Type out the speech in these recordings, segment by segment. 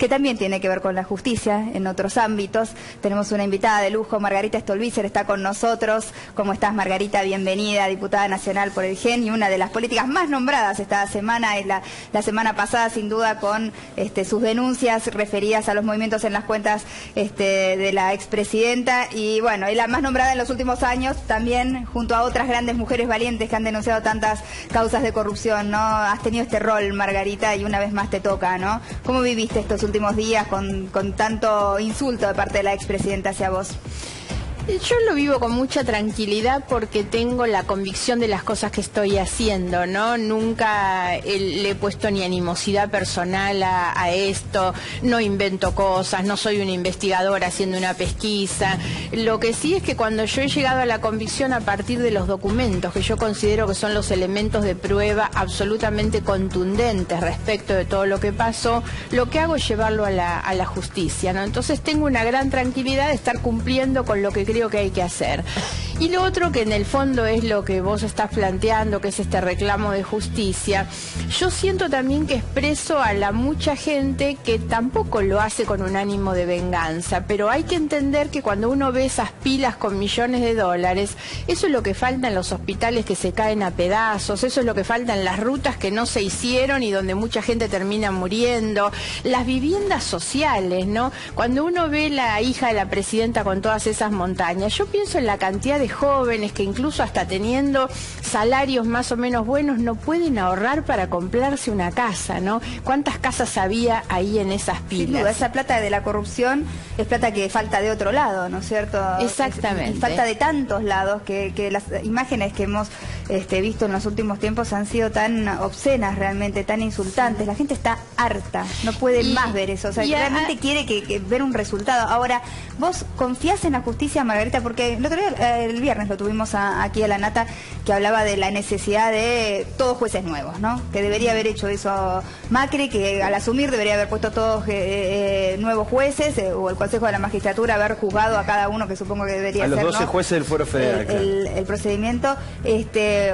que también tiene que ver con la justicia en otros ámbitos. Tenemos una invitada de lujo, Margarita Stolbizer, está con nosotros. ¿Cómo estás, Margarita? Bienvenida, diputada nacional por el GEN, y una de las políticas más nombradas esta semana es la semana pasada, sin duda, con sus denuncias referidas a los movimientos en las cuentas de la expresidenta, y bueno, es la más nombrada en los últimos años, también junto a otras grandes mujeres valientes que han denunciado tantas causas de corrupción, ¿no? Has tenido este rol, Margarita, y una vez más te toca, ¿no? ¿Cómo viviste estos últimos días con tanto insulto de parte de la expresidenta hacia vos? Yo lo vivo con mucha tranquilidad porque tengo la convicción de las cosas que estoy haciendo, ¿no? Nunca le he puesto ni animosidad personal a esto, no invento cosas, no soy una investigadora haciendo una pesquisa. Lo que sí es que cuando yo he llegado a la convicción a partir de los documentos, que yo considero que son los elementos de prueba absolutamente contundentes respecto de todo lo que pasó, lo que hago es llevarlo a la justicia, ¿no? Entonces tengo una gran tranquilidad de estar cumpliendo con lo que creo que hay que hacer. Y lo otro, que en el fondo es lo que vos estás planteando, que es este reclamo de justicia, yo siento también que expreso a la mucha gente que tampoco lo hace con un ánimo de venganza, pero hay que entender que cuando uno ve esas pilas con millones de dólares, eso es lo que falta en los hospitales que se caen a pedazos, eso es lo que falta en las rutas que no se hicieron y donde mucha gente termina muriendo, las viviendas sociales, ¿no? Cuando uno ve la hija de la presidenta con todas esas montañas, yo pienso en la cantidad de jóvenes que incluso hasta teniendo salarios más o menos buenos no pueden ahorrar para comprarse una casa, ¿no? ¿Cuántas casas había ahí en esas pilas? Sin duda, esa plata de la corrupción es plata que falta de otro lado, ¿no es cierto? Exactamente. Falta de tantos lados que las imágenes que hemos visto en los últimos tiempos han sido tan obscenas, realmente, tan insultantes. La gente está harta, no puede más ver eso. O sea, realmente quiere que ver un resultado. Ahora, ¿vos confías en la justicia, Margarita? Porque el otro día, el viernes lo tuvimos aquí a la Nata, que hablaba de la necesidad de todos jueces nuevos, ¿no? Que debería haber hecho eso Macri, que al asumir debería haber puesto todos nuevos jueces, o el Consejo de la Magistratura haber juzgado a cada uno, que supongo que debería ser, a los 12 ¿no? jueces del Fuero Federal. El procedimiento.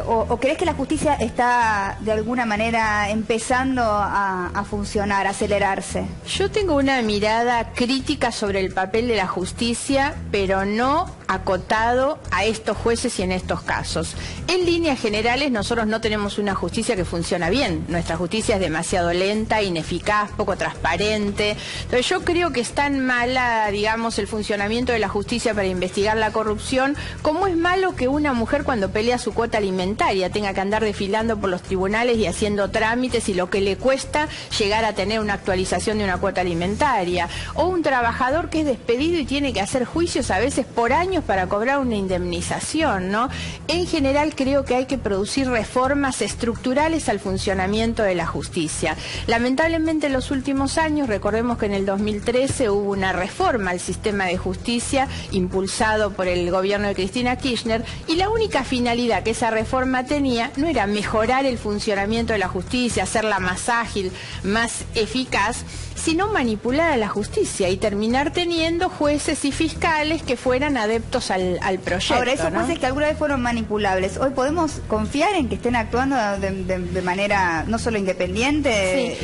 ¿O crees que la justicia está de alguna manera empezando a funcionar, a acelerarse? Yo tengo una mirada crítica sobre el papel de la justicia, pero no acotado a estos jueces y en estos casos. En líneas generales, nosotros no tenemos una justicia que funciona bien. Nuestra justicia es demasiado lenta, ineficaz, poco transparente. Entonces yo creo que es tan mala, digamos, el funcionamiento de la justicia para investigar la corrupción, como es malo que una mujer cuando pelea su cuota alimentaria tenga que andar desfilando por los tribunales y haciendo trámites y lo que le cuesta llegar a tener una actualización de una cuota alimentaria. O un trabajador que es despedido y tiene que hacer juicios a veces por años para cobrar una indemnización, ¿no? En general creo que hay que producir reformas estructurales al funcionamiento de la justicia. Lamentablemente en los últimos años, recordemos que en el 2013 hubo una reforma al sistema de justicia impulsado por el gobierno de Cristina Kirchner, y la única finalidad que esa reforma tenía no era mejorar el funcionamiento de la justicia, hacerla más ágil, más eficaz, sino manipular a la justicia y terminar teniendo jueces y fiscales que fueran adeptos al proyecto. Ahora, esos ¿no? jueces que alguna vez fueron manipulables, ¿hoy podemos confiar en que estén actuando de manera no solo independiente,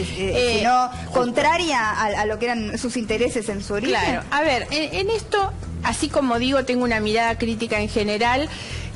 sino contraria a lo que eran sus intereses en su origen? Claro, a ver, en esto, así como digo, tengo una mirada crítica en general.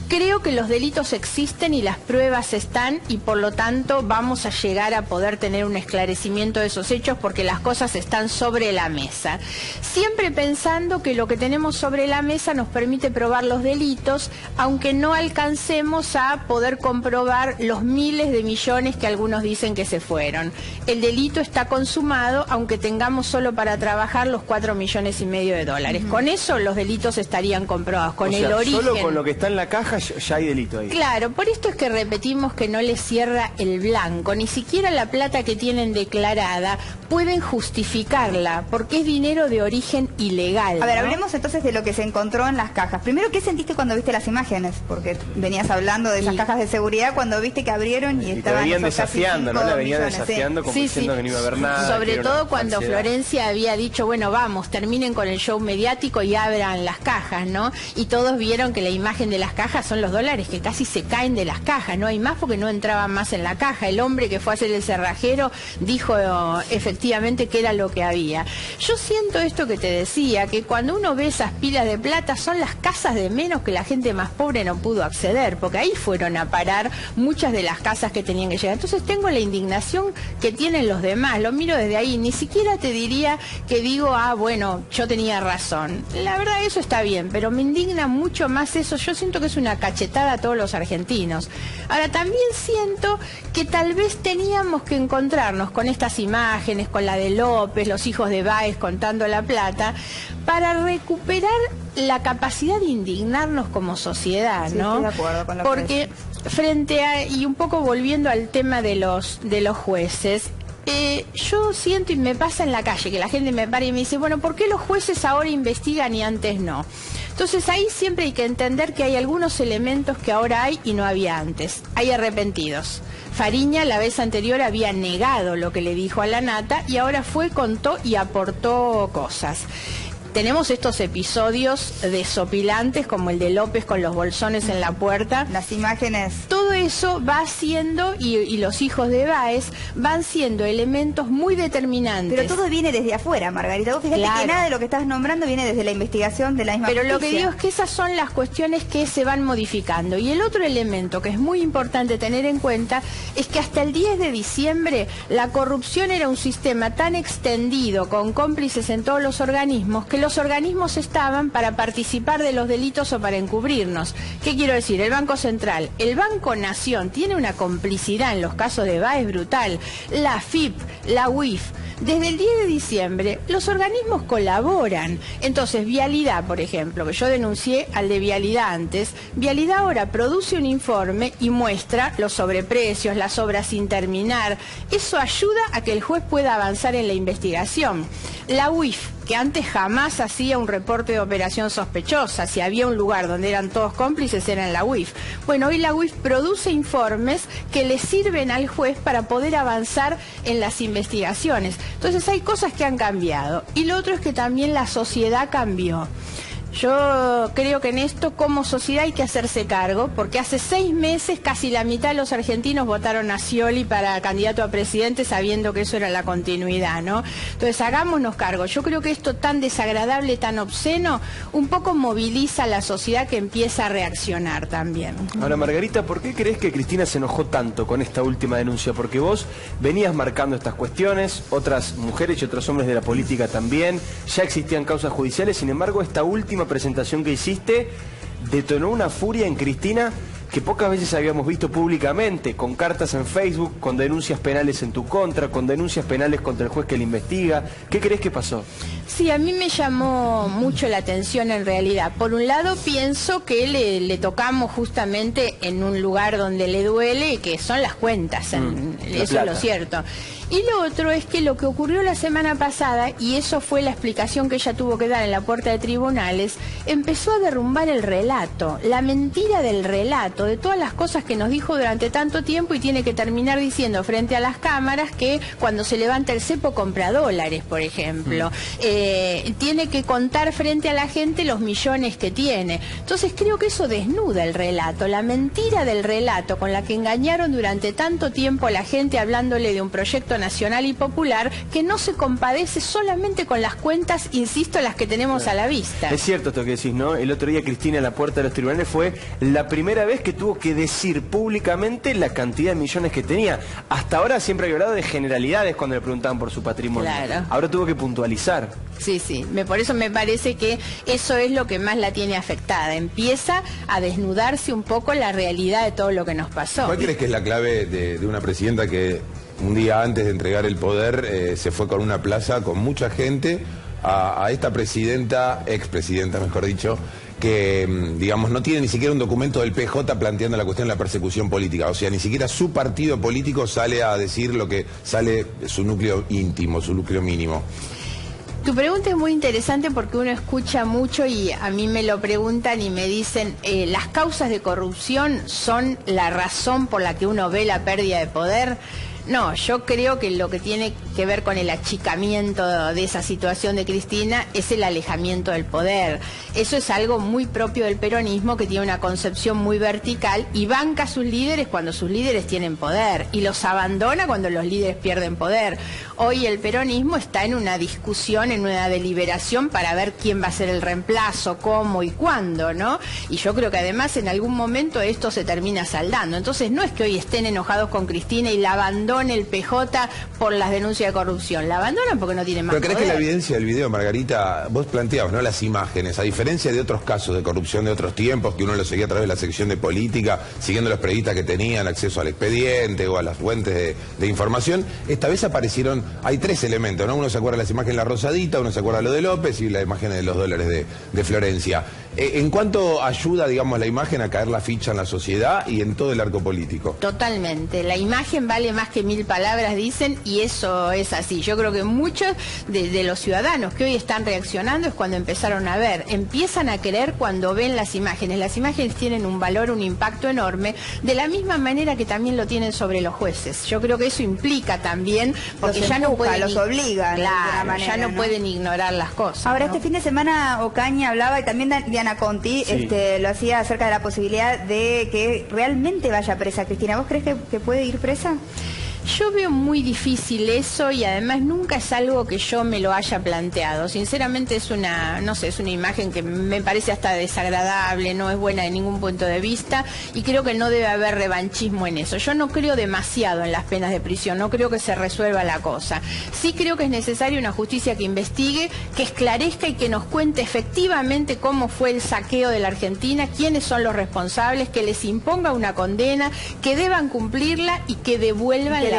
Creo que los delitos existen y las pruebas están, y por lo tanto vamos a llegar a poder tener un esclarecimiento de esos hechos porque las cosas están sobre la mesa. Siempre pensando que lo que tenemos sobre la mesa nos permite probar los delitos, aunque no alcancemos a poder comprobar los miles de millones que algunos dicen que se fueron. El delito está consumado, aunque tengamos solo para trabajar los 4,5 millones de dólares. Con eso los delitos estarían comprobados, con el origen. Solo con lo que está en la caja ya hay delito ahí. Claro, por esto es que repetimos que no les cierra el blanco, ni siquiera la plata que tienen declarada pueden justificarla, porque es dinero de origen ilegal. A ver, ¿no? hablemos entonces de lo que se encontró en las cajas. Primero, ¿qué sentiste cuando viste las imágenes? Porque venías hablando de esas cajas de seguridad cuando viste que abrieron y estaban... venían esos casi desafiando, ¿no? 5 La venían millones, desafiando como diciendo que no iba a haber nada. Sobre todo cuando Florencia había dicho, bueno, vamos, terminen con el show mediático y abran las cajas, ¿no? Y todos vieron que la imagen de las cajas son los dólares que casi se caen de las cajas, no hay más porque no entraban más en la caja. El hombre que fue a hacer el cerrajero dijo efectivamente que era lo que había. Yo siento esto que te decía, que cuando uno ve esas pilas de plata son las casas de menos que la gente más pobre no pudo acceder, porque ahí fueron a parar muchas de las casas que tenían que llegar. Entonces tengo la indignación que tienen los demás, lo miro desde ahí, ni siquiera te diría que digo, bueno, yo tenía razón. La verdad eso está bien, pero me indigna mucho más eso. Yo siento que es una cachetada a todos los argentinos. Ahora también siento que tal vez teníamos que encontrarnos con estas imágenes, con la de López, los hijos de Báez contando la plata, para recuperar la capacidad de indignarnos como sociedad, ¿no? Estoy de acuerdo con lo que Porque frente a, y un poco volviendo al tema de los jueces, yo siento, y me pasa en la calle, que la gente me para y me dice, bueno, ¿por qué los jueces ahora investigan y antes no? Entonces ahí siempre hay que entender que hay algunos elementos que ahora hay y no había antes. Hay arrepentidos. Fariña la vez anterior había negado lo que le dijo a la Nata y ahora fue, contó y aportó cosas. Tenemos estos episodios desopilantes como el de López con los bolsones en la puerta. Las imágenes. Todo eso va siendo, y los hijos de Báez, van siendo elementos muy determinantes. Pero todo viene desde afuera, Margarita. Vos fíjate que nada de lo que estás nombrando viene desde la investigación de la misma Pero justicia. lo que digo es que esas son las cuestiones que se van modificando. Y el otro elemento que es muy importante tener en cuenta es que hasta el 10 de diciembre la corrupción era un sistema tan extendido, con cómplices en todos los organismos, que los organismos estaban para participar de los delitos o para encubrirnos. ¿Qué quiero decir? El Banco Central, el Banco Nación tiene una complicidad en los casos de Báez brutal, la AFIP, la UIF. Desde el 10 de diciembre los organismos colaboran. Entonces, Vialidad, por ejemplo, que yo denuncié al de Vialidad antes, Vialidad ahora produce un informe y muestra los sobreprecios, las obras sin terminar. Eso ayuda a que el juez pueda avanzar en la investigación. La UIF, que antes jamás hacía un reporte de operación sospechosa, si había un lugar donde eran todos cómplices era en la UIF. Bueno, hoy la UIF produce informes que le sirven al juez para poder avanzar en las investigaciones. Entonces hay cosas que han cambiado. Y lo otro es que también la sociedad cambió. Yo creo que en esto como sociedad hay que hacerse cargo, porque hace 6 meses casi la mitad de los argentinos votaron a Scioli para candidato a presidente sabiendo que eso era la continuidad, ¿no? Entonces hagámonos cargo. Yo creo que esto tan desagradable, tan obsceno, un poco moviliza a la sociedad que empieza a reaccionar también. Ahora, Margarita, ¿por qué crees que Cristina se enojó tanto con esta última denuncia? Porque vos venías marcando estas cuestiones, otras mujeres y otros hombres de la política también, ya existían causas judiciales, sin embargo, esta última presentación que hiciste detonó una furia en Cristina que pocas veces habíamos visto públicamente, con cartas en Facebook, con denuncias penales en tu contra, con denuncias penales contra el juez que le investiga. ¿Qué crees que pasó? Sí, a mí me llamó mucho la atención en realidad. Por un lado pienso que le tocamos justamente en un lugar donde le duele, que son las cuentas, eso es lo cierto. Y lo otro es que lo que ocurrió la semana pasada, y eso fue la explicación que ella tuvo que dar en la puerta de tribunales, empezó a derrumbar el relato, la mentira del relato, de todas las cosas que nos dijo durante tanto tiempo y tiene que terminar diciendo frente a las cámaras que cuando se levanta el cepo compra dólares, por ejemplo. Tiene que contar frente a la gente los millones que tiene. Entonces creo que eso desnuda el relato, la mentira del relato con la que engañaron durante tanto tiempo a la gente hablándole de un proyecto nacional y popular que no se compadece solamente con las cuentas, insisto, las que tenemos a la vista. Es cierto esto que decís, ¿no? El otro día Cristina en la puerta de los tribunales fue la primera vez que tuvo que decir públicamente la cantidad de millones que tenía. Hasta ahora siempre había hablado de generalidades cuando le preguntaban por su patrimonio. Claro. Ahora tuvo que puntualizar. Sí, sí, por eso me parece que eso es lo que más la tiene afectada. Empieza a desnudarse un poco la realidad de todo lo que nos pasó. ¿Cuál crees que es la clave de una presidenta que un día antes de entregar el poder se fue con una plaza con mucha gente a esta presidenta, expresidenta mejor dicho, que digamos no tiene ni siquiera un documento del PJ planteando la cuestión de la persecución política? O sea, ni siquiera su partido político sale a decir lo que sale su núcleo íntimo, su núcleo mínimo. Tu pregunta es muy interesante porque uno escucha mucho y a mí me lo preguntan y me dicen, ¿las causas de corrupción son la razón por la que uno ve la pérdida de poder? No, yo creo que lo que tiene que ver con el achicamiento de esa situación de Cristina es el alejamiento del poder. Eso es algo muy propio del peronismo, que tiene una concepción muy vertical y banca a sus líderes cuando sus líderes tienen poder y los abandona cuando los líderes pierden poder. Hoy el peronismo está en una discusión, en una deliberación para ver quién va a ser el reemplazo, cómo y cuándo, ¿no? Y yo creo que además en algún momento esto se termina saldando. Entonces no es que hoy estén enojados con Cristina y la abandone el PJ por las denuncias de corrupción. La abandonan porque no tienen más ¿Pero crees poder. que la evidencia del video, Margarita, vos planteabas, ¿no?, las imágenes, a diferencia de otros casos de corrupción de otros tiempos, que uno lo seguía a través de la sección de política, siguiendo los periodistas que tenían acceso al expediente o a las fuentes de información, esta vez aparecieron, hay tres elementos, ¿no? Uno se acuerda de las imágenes de la Rosadita, uno se acuerda de lo de López y la imagen de los dólares de Florencia. ¿En cuánto ayuda, digamos, la imagen a caer la ficha en la sociedad y en todo el arco político? Totalmente. La imagen vale más que 1000 palabras, dicen, y eso es así. Yo creo que muchos de los ciudadanos que hoy están reaccionando es cuando empezaron a ver, empiezan a creer cuando ven las imágenes. Las imágenes tienen un valor, un impacto enorme, de la misma manera que también lo tienen sobre los jueces. Yo creo que eso implica también, porque los ya empuja, no pueden... los obliga, de alguna Claro, manera, ya no pueden ignorar las cosas. Ahora, ¿no? este fin de semana Ocaña hablaba, y también Diana Conti, Sí. lo hacía acerca de la posibilidad de que realmente vaya presa Cristina. ¿Vos crees que puede ir presa? Yo veo muy difícil eso y además nunca es algo que yo me lo haya planteado. Sinceramente es una, no sé, es una imagen que me parece hasta desagradable, no es buena de ningún punto de vista y creo que no debe haber revanchismo en eso. Yo no creo demasiado en las penas de prisión, no creo que se resuelva la cosa. Sí creo que es necesaria una justicia que investigue, que esclarezca y que nos cuente efectivamente cómo fue el saqueo de la Argentina, quiénes son los responsables, que les imponga una condena, que deban cumplirla y que devuelvan la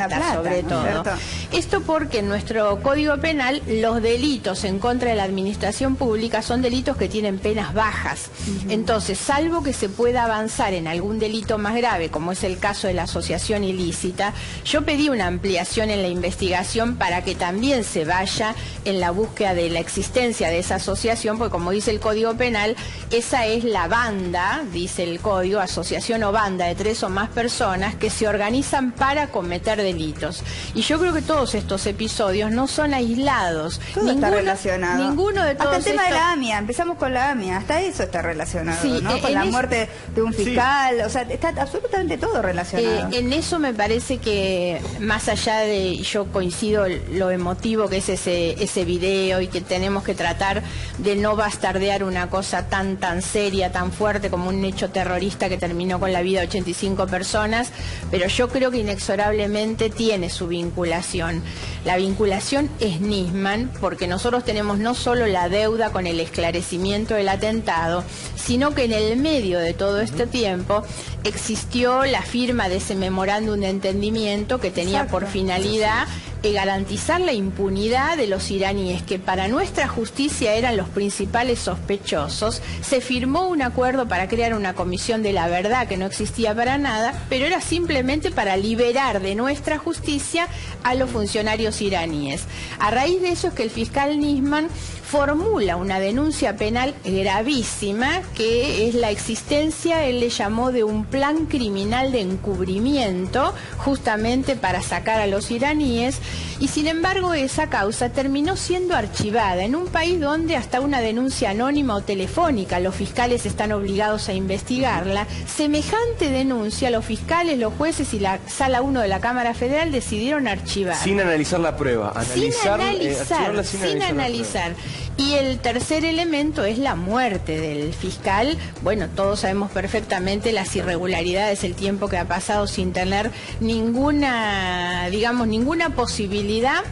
plata, sobre todo. ¿Cierto? Esto porque en nuestro Código Penal los delitos en contra de la administración pública son delitos que tienen penas bajas. Entonces, salvo que se pueda avanzar en algún delito más grave, como es el caso de la asociación ilícita, yo pedí una ampliación en la investigación para que también se vaya en la búsqueda de la existencia de esa asociación, porque como dice el Código Penal, esa es la banda, dice el Código, asociación o banda de 3 o más personas que se organizan para cometer delitos. Y yo creo que todos estos episodios no son aislados. Todo está relacionado. Ninguno de todos hasta el tema estos... de la AMIA, empezamos con la AMIA, hasta eso está relacionado, Sí, ¿no? Con la muerte de un Sí. fiscal, o sea, está absolutamente todo relacionado. En eso me parece que más allá de, yo coincido lo emotivo que es ese video y que tenemos que tratar de no bastardear una cosa tan seria, tan fuerte como un hecho terrorista que terminó con la vida de 85 personas, pero yo creo que inexorablemente tiene su vinculación. La vinculación es Nisman, porque nosotros tenemos no solo la deuda con el esclarecimiento del atentado, sino que en el medio de todo este tiempo existió la firma de ese memorándum de entendimiento que tenía por finalidad garantizar la impunidad de los iraníes, que para nuestra justicia eran los principales sospechosos. Se firmó un acuerdo para crear una comisión de la verdad que no existía para nada, pero era simplemente para liberar de nuestra justicia a los funcionarios iraníes. A raíz de eso es que el fiscal Nisman formula una denuncia penal gravísima, que es la existencia, él le llamó, de un plan criminal de encubrimiento, justamente para sacar a los iraníes, y sin embargo esa causa terminó siendo archivada en un país donde hasta una denuncia anónima o telefónica los fiscales están obligados a investigarla. Semejante denuncia los fiscales, los jueces y la Sala 1 de la Cámara Federal decidieron archivar. Sin analizar la prueba. Archivarla Sin analizar. Y el tercer elemento es la muerte del fiscal. Bueno, todos sabemos perfectamente las irregularidades, el tiempo que ha pasado sin tener ninguna, digamos, ninguna posibilidad,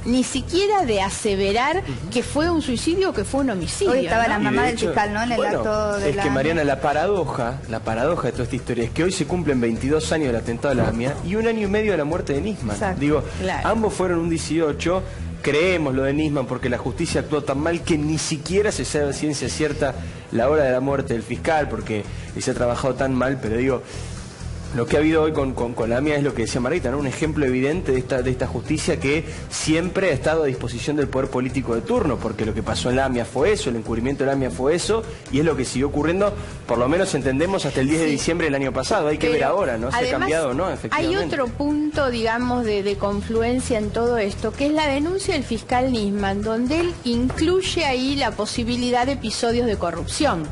ni siquiera de aseverar que fue un suicidio o que fue un homicidio. Hoy estaba ¿no? la mamá del fiscal, ¿no? En el acto de es que Mariana, la paradoja de toda esta historia es que hoy se cumplen 22 años del atentado de la AMIA y 1 año y medio de la muerte de Nisman. Exacto. Digo, Claro. ambos fueron un 18. Creemos lo de Nisman porque la justicia actuó tan mal que ni siquiera se sabe a ciencia cierta la hora de la muerte del fiscal, porque se ha trabajado tan mal, pero digo, Lo que ha habido hoy con la AMIA es lo que decía Margarita, ¿no? Un ejemplo evidente de esta justicia que siempre ha estado a disposición del poder político de turno, porque lo que pasó en la AMIA fue eso, el encubrimiento de la AMIA fue eso, y es lo que siguió ocurriendo, por lo menos entendemos, hasta el 10 de diciembre del año pasado. Hay que ver ahora, ¿no? Si ha cambiado o no, efectivamente. Hay otro punto, digamos, de confluencia en todo esto, que es la denuncia del fiscal Nisman, donde él incluye ahí la posibilidad de episodios de corrupción.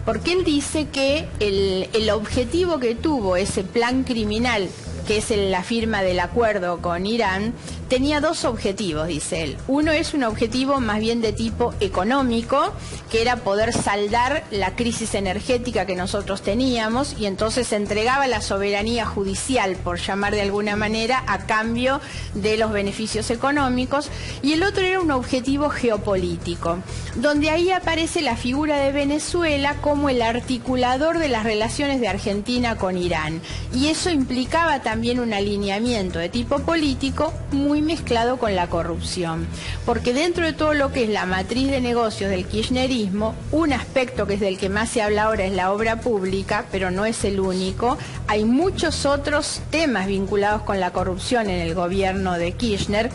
Porque él dice que el objetivo que tuvo ese plan criminal, que es la firma del acuerdo con Irán, tenía dos objetivos, dice él. Uno es un objetivo más bien de tipo económico, que era poder saldar la crisis energética que nosotros teníamos, y entonces entregaba la soberanía judicial, por llamar de alguna manera, a cambio de los beneficios económicos. Y el otro era un objetivo geopolítico, donde ahí aparece la figura de Venezuela como el articulador de las relaciones de Argentina con Irán. Y eso implicaba también un alineamiento de tipo político muy mezclado con la corrupción, porque dentro de todo lo que es la matriz de negocios del kirchnerismo, un aspecto que es del que más se habla ahora es la obra pública, pero no es el único. Hay muchos otros temas vinculados con la corrupción en el gobierno de Kirchner,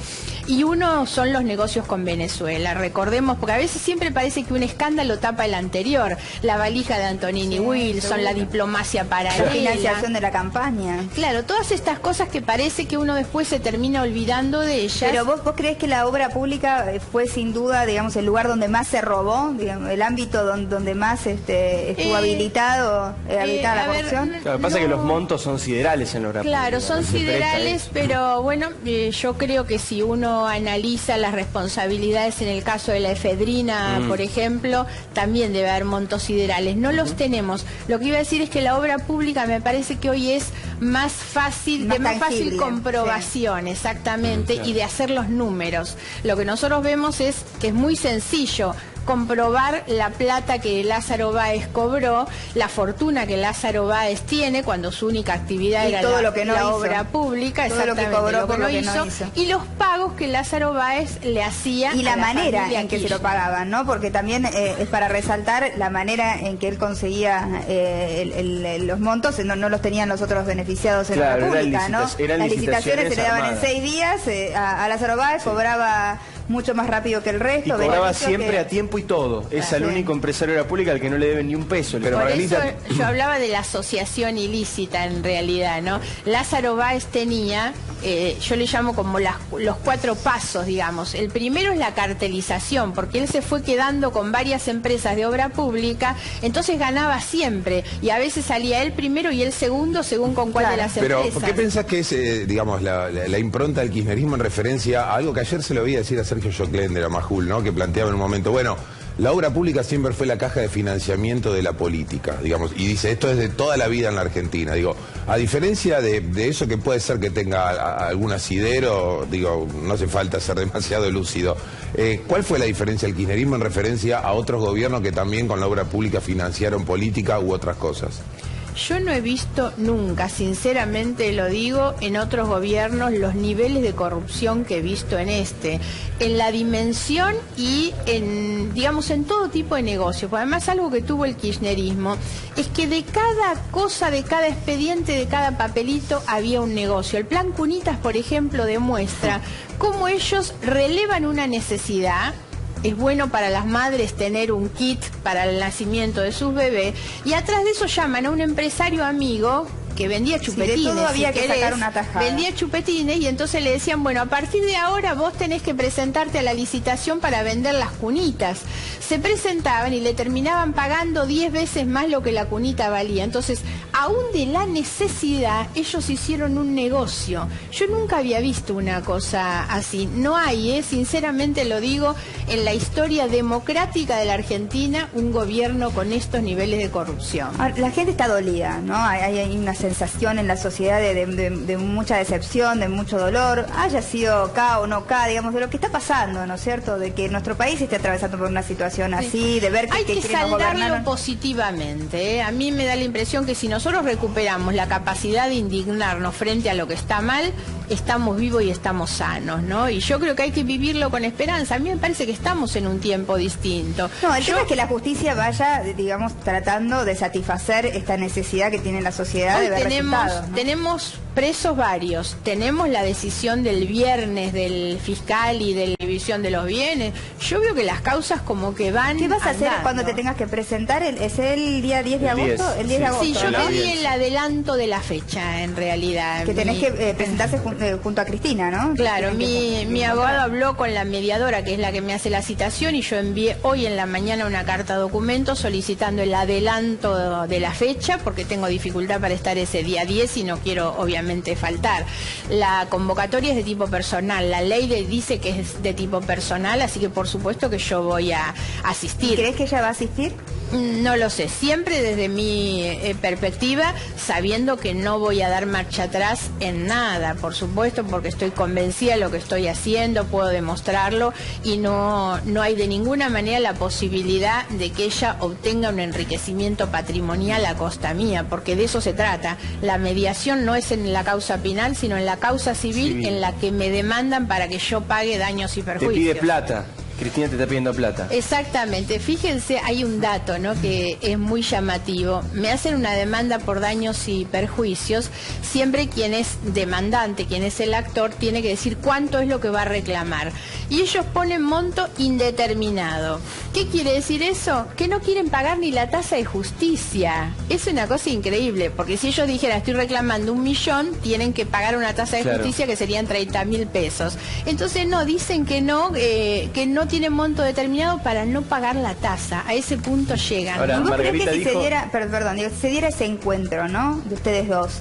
y uno son los negocios con Venezuela. Recordemos, porque a veces siempre parece que un escándalo tapa el anterior, la valija de Antonini Wilson, seguro. La diplomacia paralela, la financiación de la campaña. Claro, todas estas cosas que parece que uno después se termina olvidando de ellas. Pero vos creés que la obra pública fue sin duda, digamos, el lugar donde más se robó, digamos, el ámbito donde más estuvo habilitada la corrupción. Claro, lo que pasa es que los montos son siderales en la obra pública. Claro, son siderales, pero bueno, yo creo que si uno analiza las responsabilidades en el caso de la efedrina, por ejemplo, también debe haber montos siderales. No los tenemos. Lo que iba a decir es que la obra pública me parece que hoy es más fácil, de más fácil comprobación, sí. Exactamente, y de hacer los números. Lo que nosotros vemos es que es muy sencillo comprobar la plata que Lázaro Báez cobró, la fortuna que Lázaro Báez tiene cuando su única actividad era todo lo que no la hizo. Obra pública, todo lo que cobró por lo que no hizo, y los pagos que Lázaro Báez le hacía y la a manera en que se lo pagaban, ¿no? Porque también es para resaltar la manera en que él conseguía los montos, no los tenían los otros beneficiados en la pública, ¿no? Las licitaciones se le daban en 6 días, a Lázaro Báez cobraba mucho más rápido que el resto. Y cobraba siempre a tiempo y todo. Es el único empresario de la pública al que no le deben ni un peso. Pero por eso yo hablaba de la asociación ilícita en realidad, ¿no? Lázaro Báez tenía, yo le llamo como los 4 pasos, digamos. El primero es la cartelización, porque él se fue quedando con varias empresas de obra pública, entonces ganaba siempre, y a veces salía él primero y él segundo, según con cuál de las empresas. Pero, ¿por qué pensás que es, digamos, la impronta del kirchnerismo en referencia a algo que ayer se lo oía decir a Sergio Joclender, a Majul, ¿no? Que planteaba en un momento, bueno, la obra pública siempre fue la caja de financiamiento de la política, digamos, y dice, esto es de toda la vida en la Argentina. Digo, a diferencia de eso que puede ser que tenga algún asidero, digo, no hace falta ser demasiado lúcido, ¿cuál fue la diferencia del kirchnerismo en referencia a otros gobiernos que también con la obra pública financiaron política u otras cosas? Yo no he visto nunca, sinceramente lo digo, en otros gobiernos los niveles de corrupción que he visto en este, en la dimensión y en, digamos, en todo tipo de negocios. Porque además algo que tuvo el kirchnerismo es que de cada cosa, de cada expediente, de cada papelito había un negocio. El plan Cunitas, por ejemplo, demuestra cómo ellos relevan una necesidad. Es bueno para las madres tener un kit para el nacimiento de sus bebés, y atrás de eso llaman a un empresario amigo que vendía chupetines. Sí, de todo había que sacar una tajada. Vendía chupetines, y entonces le decían, bueno, a partir de ahora vos tenés que presentarte a la licitación para vender las cunitas. Se presentaban y le terminaban pagando 10 veces más lo que la cunita valía. Entonces, aún de la necesidad, ellos hicieron un negocio. Yo nunca había visto una cosa así. No hay, sinceramente lo digo, en la historia democrática de la Argentina, un gobierno con estos niveles de corrupción. Ahora, la gente está dolida, ¿no? Hay una sensación en la sociedad de mucha decepción, de mucho dolor, haya sido K o no K, digamos, de lo que está pasando, ¿no es cierto? De que nuestro país esté atravesando por una situación así, de ver que hay que saldarlo positivamente. A mí me da la impresión que si nosotros recuperamos la capacidad de indignarnos frente a lo que está mal, estamos vivos y estamos sanos, ¿no? Y yo creo que hay que vivirlo con esperanza. A mí me parece que estamos en un tiempo distinto. No, el tema es que la justicia vaya, digamos, tratando de satisfacer esta necesidad que tiene la sociedad de ver tenemos presos varios, tenemos la decisión del viernes del fiscal y de la división de los bienes. Yo veo que las causas como que van. ¿Qué vas a hacer andando. cuando te tengas que presentar? ¿Es el día 10 de agosto? El 10 de agosto. Sí, yo pedí el adelanto de la fecha, en realidad. Que tenés que presentarse junto a Cristina, ¿no? Claro, mi abogado habló con la mediadora, que es la que me hace la citación, y yo envié hoy en la mañana una carta documento solicitando el adelanto de la fecha, porque tengo dificultad para estar ese día 10 y no quiero, obviamente, faltar. La convocatoria es de tipo personal, la ley dice que es de tipo personal, así que por supuesto que yo voy a asistir. ¿Crees que ella va a asistir? No lo sé, siempre desde mi perspectiva, sabiendo que no voy a dar marcha atrás en nada, por supuesto, porque estoy convencida de lo que estoy haciendo, puedo demostrarlo, y no hay de ninguna manera la posibilidad de que ella obtenga un enriquecimiento patrimonial a costa mía, porque de eso se trata. La mediación no es en la causa penal, sino en la causa civil, en la que me demandan para que yo pague daños y perjuicios. Te pide plata. Cristina te está pidiendo plata. Exactamente. Fíjense, hay un dato, ¿no?, que es muy llamativo. Me hacen una demanda por daños y perjuicios. Siempre quien es demandante, quien es el actor, tiene que decir cuánto es lo que va a reclamar. Y ellos ponen monto indeterminado. ¿Qué quiere decir eso? Que no quieren pagar ni la tasa de justicia. Es una cosa increíble, porque si ellos dijeran estoy reclamando 1 millón, tienen que pagar una tasa de justicia que serían 30.000 pesos. Entonces no, dicen que no tienen monto determinado para no pagar la tasa. A ese punto llegan. Ahora, ¿Y vos crees Margarita que si dijo... se diera ese encuentro, ¿no?, de ustedes dos,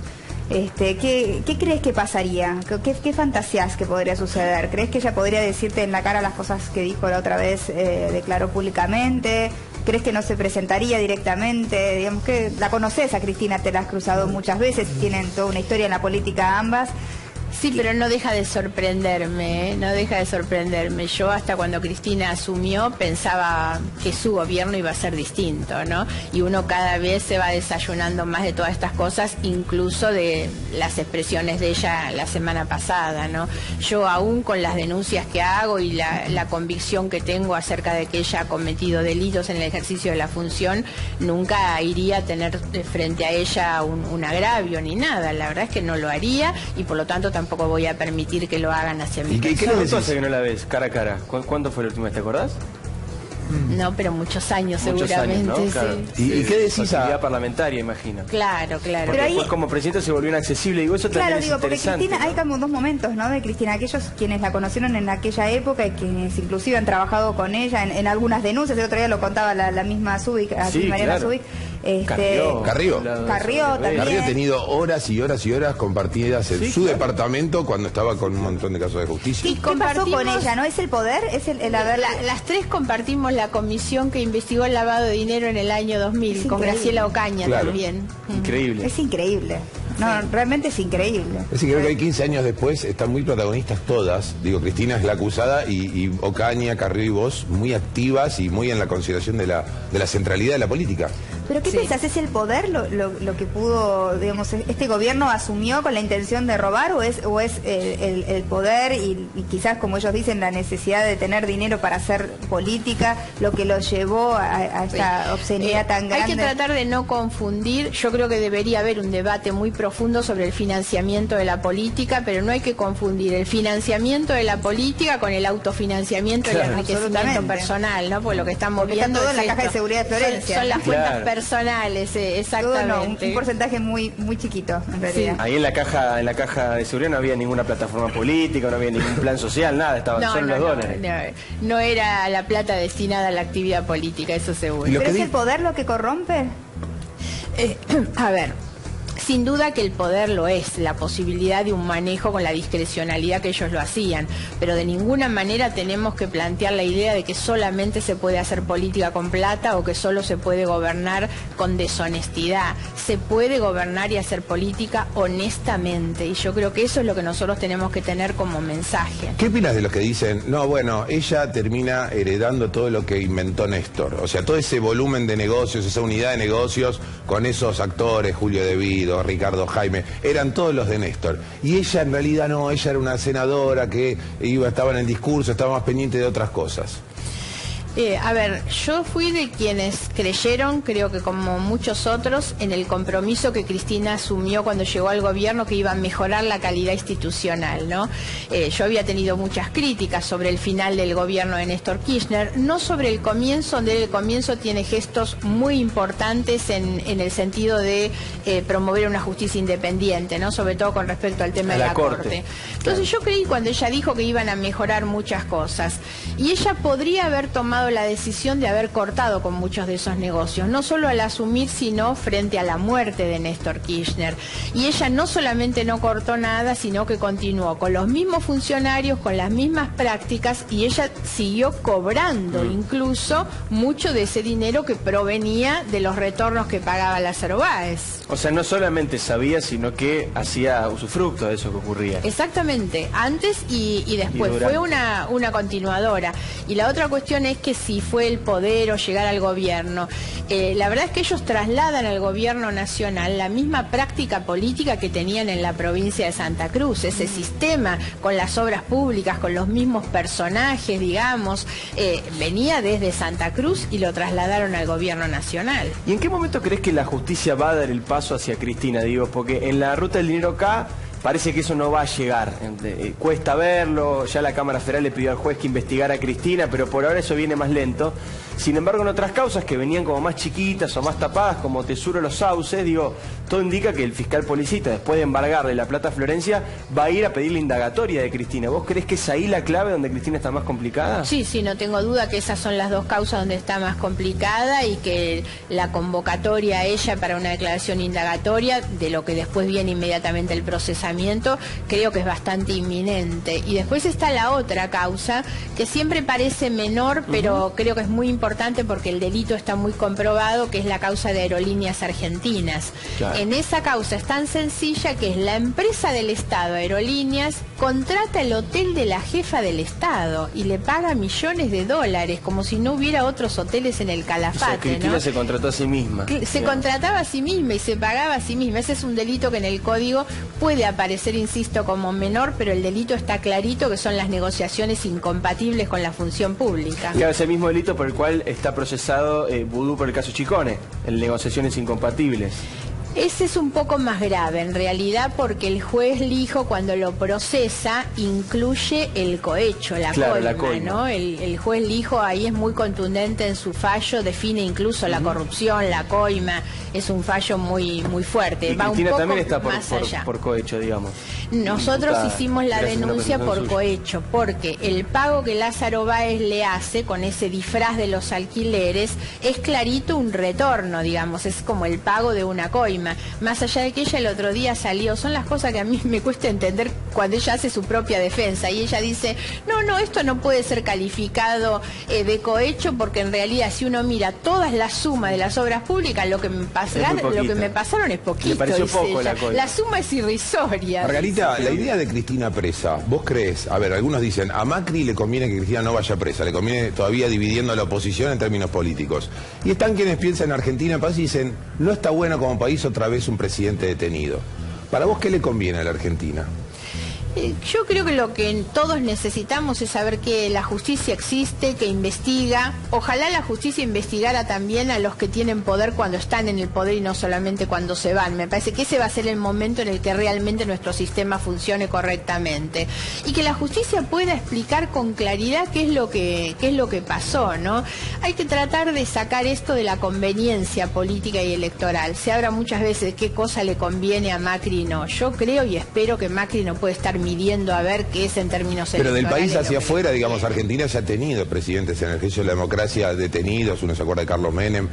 ¿qué crees que pasaría? ¿Qué fantasías que podría suceder? ¿Crees que ella podría decirte en la cara las cosas que dijo la otra vez, declaró públicamente? ¿Crees que no se presentaría directamente? Digamos que la conoces a Cristina, te la has cruzado muchas veces, tienen toda una historia en la política ambas. Sí, pero no deja de sorprenderme, no deja de sorprenderme. Yo hasta cuando Cristina asumió pensaba que su gobierno iba a ser distinto, ¿no? Y uno cada vez se va desayunando más de todas estas cosas, incluso de las expresiones de ella la semana pasada, ¿no? Yo aún con las denuncias que hago y la convicción que tengo acerca de que ella ha cometido delitos en el ejercicio de la función, nunca iría a tener frente a ella un agravio ni nada. La verdad es que no lo haría y por lo tanto tampoco voy a permitir que lo hagan hacia mí. ¿Y qué le hace que no la ves cara a cara? ¿Cuándo fue la última vez, te acordás? No, pero muchos años Muchos seguramente, años, ¿no? Claro. sí. ¿Y qué decís Actividad parlamentaria, imagino. Claro. Porque Pero ahí... después como presidenta se volvió inaccesible. Digo, eso también Claro, es digo, porque interesante, Cristina, ¿no? hay como dos momentos, ¿no?, de Cristina. Aquellos quienes la conocieron en aquella época y quienes inclusive han trabajado con ella en algunas denuncias. El otro día lo contaba la misma Zubik, aquí Sí, Mariana claro. Zubik. Carrió también. Carrió ha tenido horas y horas y horas compartidas en su claro. departamento cuando estaba con un montón de casos de justicia. ¿Qué pasó con ella? ¿No es el poder? ¿Es el haber... Las tres compartimos la comisión que investigó el lavado de dinero en el año 2000, Es con increíble. Graciela Ocaña también. Increíble. Es increíble. No, realmente es increíble. Es decir, creo que hay 15 años después están muy protagonistas todas. Digo, Cristina es la acusada y Ocaña, Carrió y vos muy activas y muy en la consideración de la centralidad de la política. ¿Pero qué pensás? ¿Es el poder lo que pudo, digamos, este gobierno asumió con la intención de robar o es el poder y quizás, como ellos dicen, la necesidad de tener dinero para hacer política lo que los llevó a esta obscenidad tan grande? Hay que tratar de no confundir. Yo creo que debería haber un debate muy profundo sobre el financiamiento de la política, pero no hay que confundir el financiamiento de la política con el autofinanciamiento y el enriquecimiento absolutamente. personal, ¿no? Porque lo que estamos Porque está viendo todo en la es caja de esto. seguridad de Florencia. Son las Claro. cuentas personales, Todo exactamente. un porcentaje muy chiquito, en realidad. Ahí en la caja de seguridad no había ninguna plataforma política, no había ningún plan social, nada, estaban solo los dólares. No era la plata destinada a la actividad política, eso seguro. Lo ¿Pero que es el poder lo que corrompe? A ver, sin duda que el poder lo es, la posibilidad de un manejo con la discrecionalidad que ellos lo hacían, pero de ninguna manera tenemos que plantear la idea de que solamente se puede hacer política con plata o que solo se puede gobernar con deshonestidad. Se puede gobernar y hacer política honestamente, y yo creo que eso es lo que nosotros tenemos que tener como mensaje. ¿Qué opinas de los que dicen, no, bueno, ella termina heredando todo lo que inventó Néstor? O sea, todo ese volumen de negocios, esa unidad de negocios con esos actores, Julio De Vido, Ricardo Jaime, eran todos los de Néstor. Y ella en realidad no, ella era una senadora que estaba en el discurso, estaba más pendiente de otras cosas. A ver, yo fui de quienes creyeron, creo que como muchos otros, en el compromiso que Cristina asumió cuando llegó al gobierno, que iba a mejorar la calidad institucional, ¿no? Yo había tenido muchas críticas sobre el final del gobierno de Néstor Kirchner, no sobre el comienzo, donde el comienzo tiene gestos muy importantes en el sentido de promover una justicia independiente, ¿no? Sobre todo con respecto al tema de la Corte. Entonces yo creí cuando ella dijo que iban a mejorar muchas cosas, y ella podría haber tomado la decisión de haber cortado con muchos de esos negocios, no solo al asumir, sino frente a la muerte de Néstor Kirchner. Y ella no solamente no cortó nada, sino que continuó con los mismos funcionarios, con las mismas prácticas, y ella siguió cobrando incluso mucho de ese dinero que provenía de los retornos que pagaba Lázaro Báez. O sea, no solamente sabía, sino que hacía usufructo de eso que ocurría. Exactamente, antes y después. Fue una continuadora. Y la otra cuestión es que si fue el poder o llegar al gobierno. La verdad es que ellos trasladan al gobierno nacional la misma práctica política que tenían en la provincia de Santa Cruz, ese sistema con las obras públicas, con los mismos personajes, digamos, venía desde Santa Cruz y lo trasladaron al gobierno nacional. ¿Y en qué momento crees que la justicia va a dar el paso hacia Cristina? Digo, porque en la ruta del dinero acá parece que eso no va a llegar. Cuesta verlo, ya la Cámara Federal le pidió al juez que investigara a Cristina, pero por ahora eso viene más lento. Sin embargo, en otras causas que venían como más chiquitas o más tapadas, como Tesuro Los Sauces, digo, todo indica que el fiscal Policita, después de embargarle la plata a Florencia, va a ir a pedir la indagatoria de Cristina. ¿Vos creés que es ahí la clave donde Cristina está más complicada? Sí, no tengo duda que esas son las dos causas donde está más complicada, y que la convocatoria a ella para una declaración indagatoria, de lo que después viene inmediatamente el procesamiento, creo que es bastante inminente. Y después está la otra causa, que siempre parece menor, pero creo que es muy importante porque el delito está muy comprobado, que es la causa de Aerolíneas Argentinas. Claro. En esa causa es tan sencilla que es la empresa del Estado, Aerolíneas, contrata el hotel de la jefa del Estado y le paga millones de dólares, como si no hubiera otros hoteles en el Calafate. O sea, Cristina, ¿no? Se contrató a sí misma. Se contrataba a sí misma y se pagaba a sí misma. Ese es un delito que en el código puede aparecer, insisto, como menor, pero el delito está clarito, que son las negociaciones incompatibles con la función pública. Claro, ese mismo delito por el cual está procesado Vudú por el caso Chicone, en negociaciones incompatibles. Ese es un poco más grave en realidad, porque el juez Lijo, cuando lo procesa, incluye el cohecho, la coima, ¿no? El juez Lijo ahí es muy contundente en su fallo, define incluso la corrupción, la coima, es un fallo muy fuerte. Y va Cristina un poco también está por cohecho, digamos. Nosotros hicimos la denuncia por cohecho, porque el pago que Lázaro Báez le hace con ese disfraz de los alquileres es clarito un retorno, digamos, es como el pago de una coima. Más allá de que ella el otro día salió, son las cosas que a mí me cuesta entender cuando ella hace su propia defensa, y ella dice, no, esto no puede ser calificado de cohecho, porque en realidad si uno mira todas las sumas de las obras públicas, lo que me pasaron es poquito. Le pareció poco la coima. La suma es irrisoria. Margarita, la idea de Cristina presa, ¿vos crees? A ver, algunos dicen, a Macri le conviene que Cristina no vaya presa, le conviene todavía dividiendo a la oposición en términos políticos. Y están quienes piensan en Argentina paz y dicen, no está bueno como país otra vez un presidente detenido. ¿Para vos qué le conviene a la Argentina? Yo creo que lo que todos necesitamos es saber que la justicia existe, que investiga. Ojalá la justicia investigara también a los que tienen poder cuando están en el poder y no solamente cuando se van. Me parece que ese va a ser el momento en el que realmente nuestro sistema funcione correctamente. Y que la justicia pueda explicar con claridad qué es lo que pasó, ¿no? Hay que tratar de sacar esto de la conveniencia política y electoral. Se habla muchas veces qué cosa le conviene a Macri y no. Yo creo y espero que Macri no puede estar midiendo a ver qué es en términos electorales. Pero del país hacia afuera, digamos, Argentina ya ha tenido presidentes en el ejercicio de la democracia detenidos, uno se acuerda de Carlos Menem.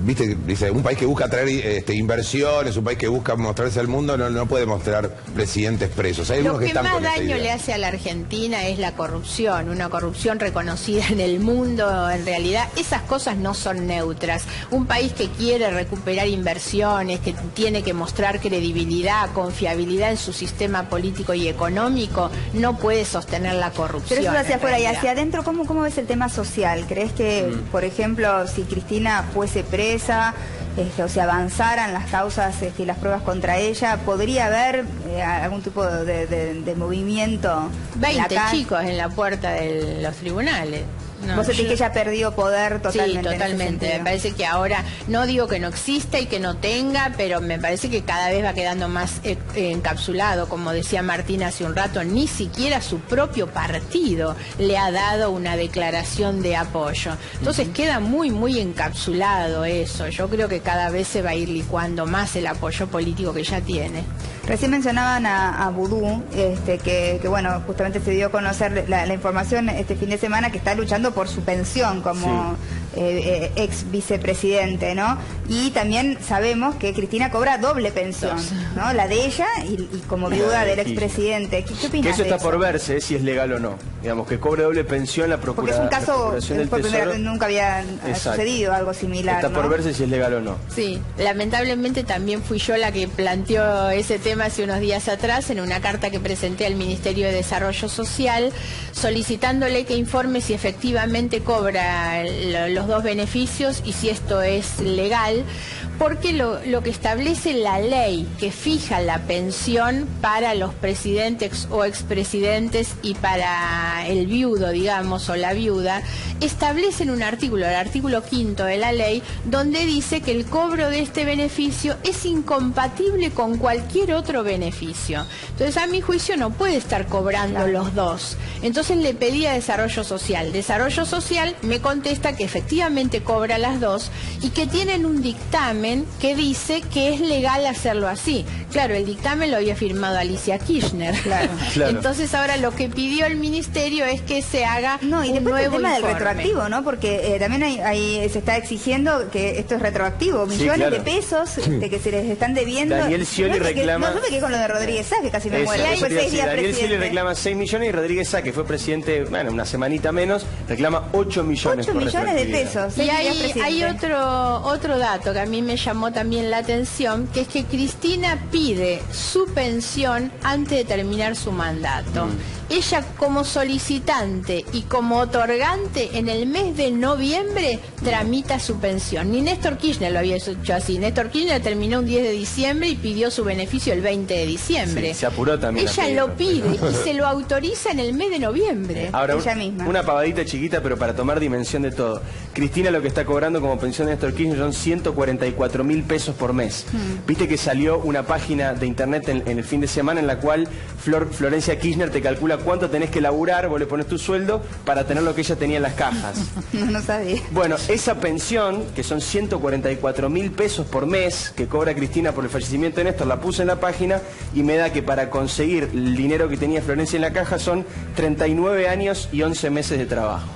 Viste, dice, un país que busca traer inversiones, un país que busca mostrarse al mundo, no puede mostrar presidentes presos. Hay Lo que más daño le hace a la Argentina es la corrupción, una corrupción reconocida en el mundo. En realidad esas cosas no son neutras. Un país que quiere recuperar inversiones, que tiene que mostrar credibilidad, confiabilidad en su sistema político y económico, no puede sostener la corrupción. Pero eso hacia afuera y hacia adentro, ¿cómo ves el tema social? ¿Crees que, por ejemplo, si Cristina fuese presa, o sea, avanzaran las causas y las pruebas contra ella, podría haber algún tipo de movimiento? 20 chicos en la puerta de los tribunales. Vos sentís que ella perdió poder totalmente. Sí, totalmente. Me parece que ahora, no digo que no exista y que no tenga, pero me parece que cada vez va quedando más encapsulado. Como decía Martín hace un rato, ni siquiera su propio partido le ha dado una declaración de apoyo. Entonces queda muy, muy encapsulado eso. Yo creo que cada vez se va a ir licuando más el apoyo político que ya tiene. Recién mencionaban a Vudú, que bueno, justamente se dio a conocer la información este fin de semana, que está luchando por su pensión como ex vicepresidente, ¿no? Y también sabemos que Cristina cobra doble pensión, ¿no? La de ella y como viuda del expresidente. ¿Qué opinas? Que eso de está por verse, si es legal o no. Digamos, que cobre doble pensión la Procuración. Porque es un caso, por primera vez nunca había sucedido algo similar. Está por verse si es legal o no. Sí, lamentablemente también fui yo la que planteó ese tema hace unos días atrás en una carta que presenté al Ministerio de Desarrollo Social solicitándole que informe si efectivamente cobra los dos beneficios y si esto es legal, porque lo que establece la ley que fija la pensión para los presidentes o expresidentes y para el viudo, digamos, o la viuda, establece en un artículo, el artículo 5º de la ley, donde dice que el cobro de este beneficio es incompatible con cualquier otro beneficio. Entonces, a mi juicio, no puede estar cobrando los dos. Entonces le pedí a Desarrollo Social. Desarrollo Social me contesta que efectivamente cobra las dos y que tienen un dictamen que dice que es legal hacerlo así. Claro, el dictamen lo había firmado Alicia Kirchner. Claro. Entonces ahora lo que pidió el ministerio es que se haga y un después nuevo el tema informe. Del retroactivo, ¿no? Porque también ahí se está exigiendo que esto es retroactivo, millones de pesos de que se les están debiendo. Daniel Scioli reclama... No, yo me quedé con lo de Rodríguez Sá, que casi me muero. Daniel Scioli reclama 6 millones y Rodríguez Sá, que fue presidente, bueno, una semanita menos, reclama 8 millones. 8 millones de pesos. Y hay otro dato que a mí me llamó también la atención, que es que Cristina pide su pensión antes de terminar su mandato. Ella como solicitante y como otorgante en el mes de noviembre tramita su pensión. Ni Néstor Kirchner lo había hecho así. Néstor Kirchner terminó un 10 de diciembre y pidió su beneficio el 20 de diciembre. Sí, se apuró también. Ella lo pide y se lo autoriza en el mes de noviembre. Ahora, ella misma. Una pavadita chiquita, pero para tomar dimensión de todo. Cristina lo que está cobrando como pensión de Néstor Kirchner son 144.000 pesos por mes. Viste que salió una página de internet en el fin de semana en la cual Florencia Kirchner te calcula cuánto tenés que laburar, vos le pones tu sueldo para tener lo que ella tenía en las cajas. No sabía. Bueno, esa pensión, que son 144.000 pesos por mes, que cobra Cristina por el fallecimiento de Néstor, la puse en la página y me da que para conseguir el dinero que tenía Florencia en la caja son 39 años y 11 meses de trabajo.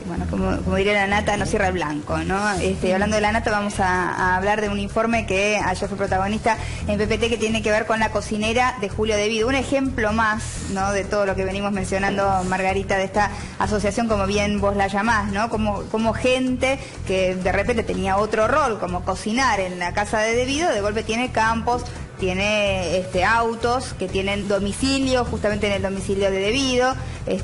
Bueno, como diría la nata, no cierra el blanco, ¿no? Hablando de la nata, vamos a hablar de un informe que ayer fue protagonista en PPT, que tiene que ver con la cocinera de Julio De Vido. Un ejemplo más, ¿no?, de todo lo que venimos mencionando, Margarita, de esta asociación, como bien vos la llamás, ¿no? Como gente que de repente tenía otro rol, como cocinar en la casa de Vido, de golpe tiene campos, tiene autos que tienen domicilio, justamente en el domicilio de Vido,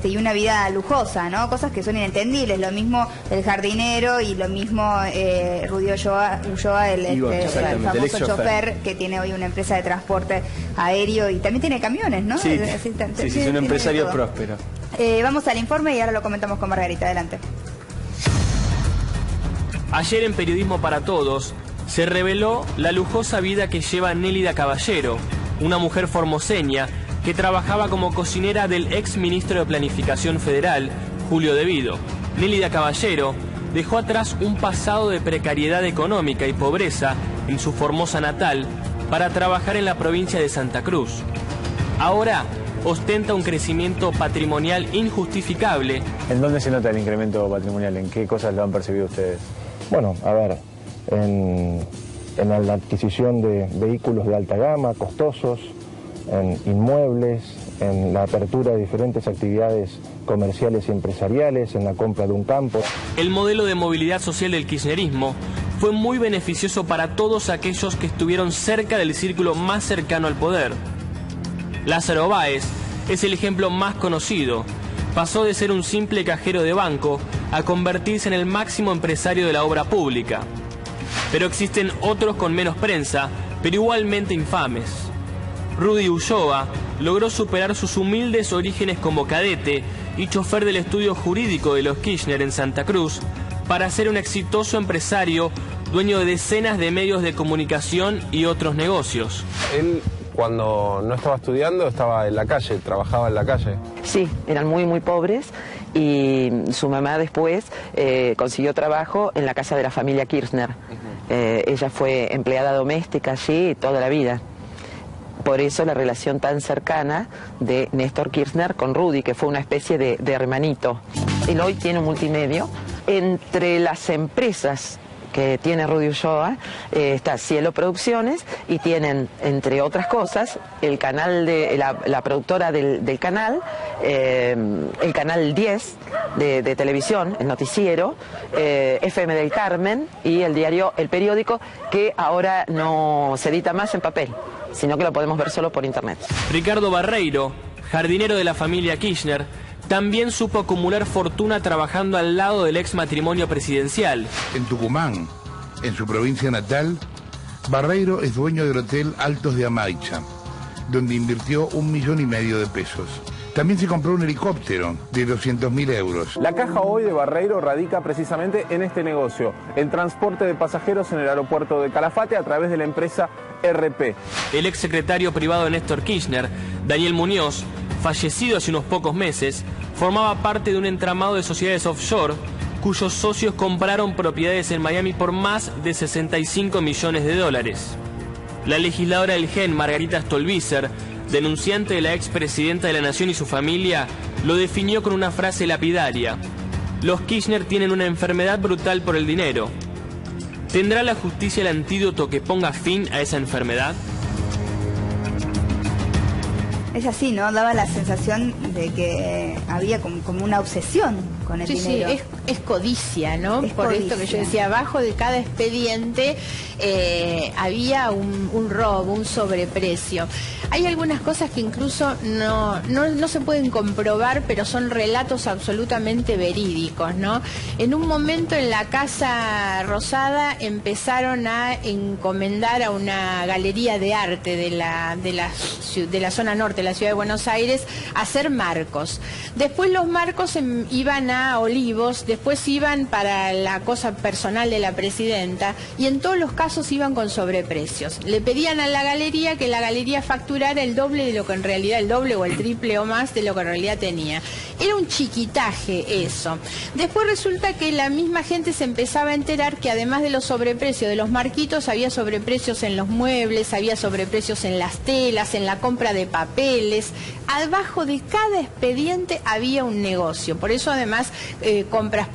y una vida lujosa, ¿no? Cosas que son inentendibles. Lo mismo el jardinero y lo mismo Rudy Ulloa, el famoso chofer que tiene hoy una empresa de transporte aéreo y también tiene camiones, ¿no? Sí, es un empresario próspero. Vamos al informe y ahora lo comentamos con Margarita. Adelante. Ayer en Periodismo para Todos se reveló la lujosa vida que lleva Nélida Caballero, una mujer formoseña que trabajaba como cocinera del ex ministro de Planificación Federal, Julio De Vido. Nélida Caballero dejó atrás un pasado de precariedad económica y pobreza en su Formosa natal para trabajar en la provincia de Santa Cruz. Ahora ostenta un crecimiento patrimonial injustificable. ¿En dónde se nota el incremento patrimonial? ¿En qué cosas lo han percibido ustedes? Bueno, a ver, en la adquisición de vehículos de alta gama, costosos, en inmuebles, en la apertura de diferentes actividades comerciales y empresariales, en la compra de un campo. El modelo de movilidad social del kirchnerismo fue muy beneficioso para todos aquellos que estuvieron cerca del círculo más cercano al poder. Lázaro Báez es el ejemplo más conocido. Pasó de ser un simple cajero de banco a convertirse en el máximo empresario de la obra pública. Pero existen otros con menos prensa, pero igualmente infames. Rudy Ulloa logró superar sus humildes orígenes como cadete y chofer del estudio jurídico de los Kirchner en Santa Cruz, para ser un exitoso empresario, dueño de decenas de medios de comunicación y otros negocios. Él, cuando no estaba estudiando, estaba en la calle, trabajaba en la calle. Sí, eran muy pobres y su mamá después consiguió trabajo en la casa de la familia Kirchner. Ella fue empleada doméstica allí toda la vida. Por eso la relación tan cercana de Néstor Kirchner con Rudy, que fue una especie de hermanito. Él hoy tiene un multimedio. Entre las empresas que tiene Rudy Ulloa está Cielo Producciones y tienen, entre otras cosas, el canal de la productora del canal, el canal 10 de televisión, el noticiero, FM del Carmen y el diario El Periódico, que ahora no se edita más en papel, sino que lo podemos ver solo por internet. Ricardo Barreiro, jardinero de la familia Kirchner, también supo acumular fortuna trabajando al lado del ex matrimonio presidencial. En Tucumán, en su provincia natal, Barreiro es dueño del Hotel Altos de Amaicha, donde invirtió 1,5 millones de pesos. También se compró un helicóptero de 200.000 euros. La caja hoy de Barreiro radica precisamente en este negocio, el transporte de pasajeros en el aeropuerto de Calafate a través de la empresa RP. El ex secretario privado de Néstor Kirchner, Daniel Muñoz, fallecido hace unos pocos meses, formaba parte de un entramado de sociedades offshore cuyos socios compraron propiedades en Miami por más de 65 millones de dólares. La legisladora del GEN, Margarita Stolbizer, denunciante de la expresidenta de la Nación y su familia, lo definió con una frase lapidaria: los Kirchner tienen una enfermedad brutal por el dinero. ¿Tendrá la justicia el antídoto que ponga fin a esa enfermedad? Es así, ¿no? Daba la sensación de que había como una obsesión con el dinero. Sí, es codicia, ¿no? Es por codicia. esto que yo decía, abajo de cada expediente había un robo, un sobreprecio. Hay algunas cosas que incluso no se pueden comprobar, pero son relatos absolutamente verídicos, ¿no? En un momento en la Casa Rosada empezaron a encomendar a una galería de arte de la zona norte, de la ciudad de Buenos Aires, a hacer marcos. Después los marcos iban a Olivos, después iban para la cosa personal de la presidenta, y en todos los casos iban con sobreprecios. Le pedían a la galería que la galería facturara el doble de lo que en realidad, el doble o el triple o más de lo que en realidad tenía. Era un chiquitaje eso. Después resulta que la misma gente se empezaba a enterar que además de los sobreprecios de los marquitos, había sobreprecios en los muebles, había sobreprecios en las telas, en la compra de papeles. Abajo de cada expediente había un negocio. Por eso además compras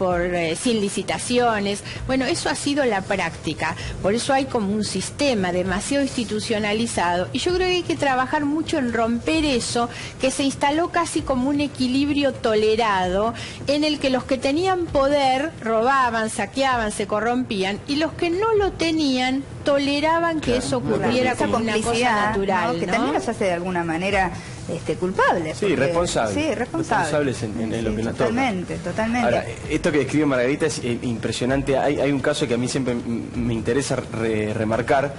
sin licitaciones. Bueno, eso ha sido la práctica. Por eso hay como un sistema demasiado institucionalizado. Y yo creo que hay que trabajar mucho en romper eso, que se instaló casi como un equilibrio tolerado, en el que los que tenían poder robaban, saqueaban, se corrompían, y los que no lo tenían toleraban que eso ocurriera como una cosa natural, ¿no? Que también nos hace de alguna manera culpables. Sí, responsables. Sí, responsables en lo que nos toca. Totalmente. Ahora, esto que describe Margarita es impresionante. Hay un caso que a mí siempre me interesa remarcar.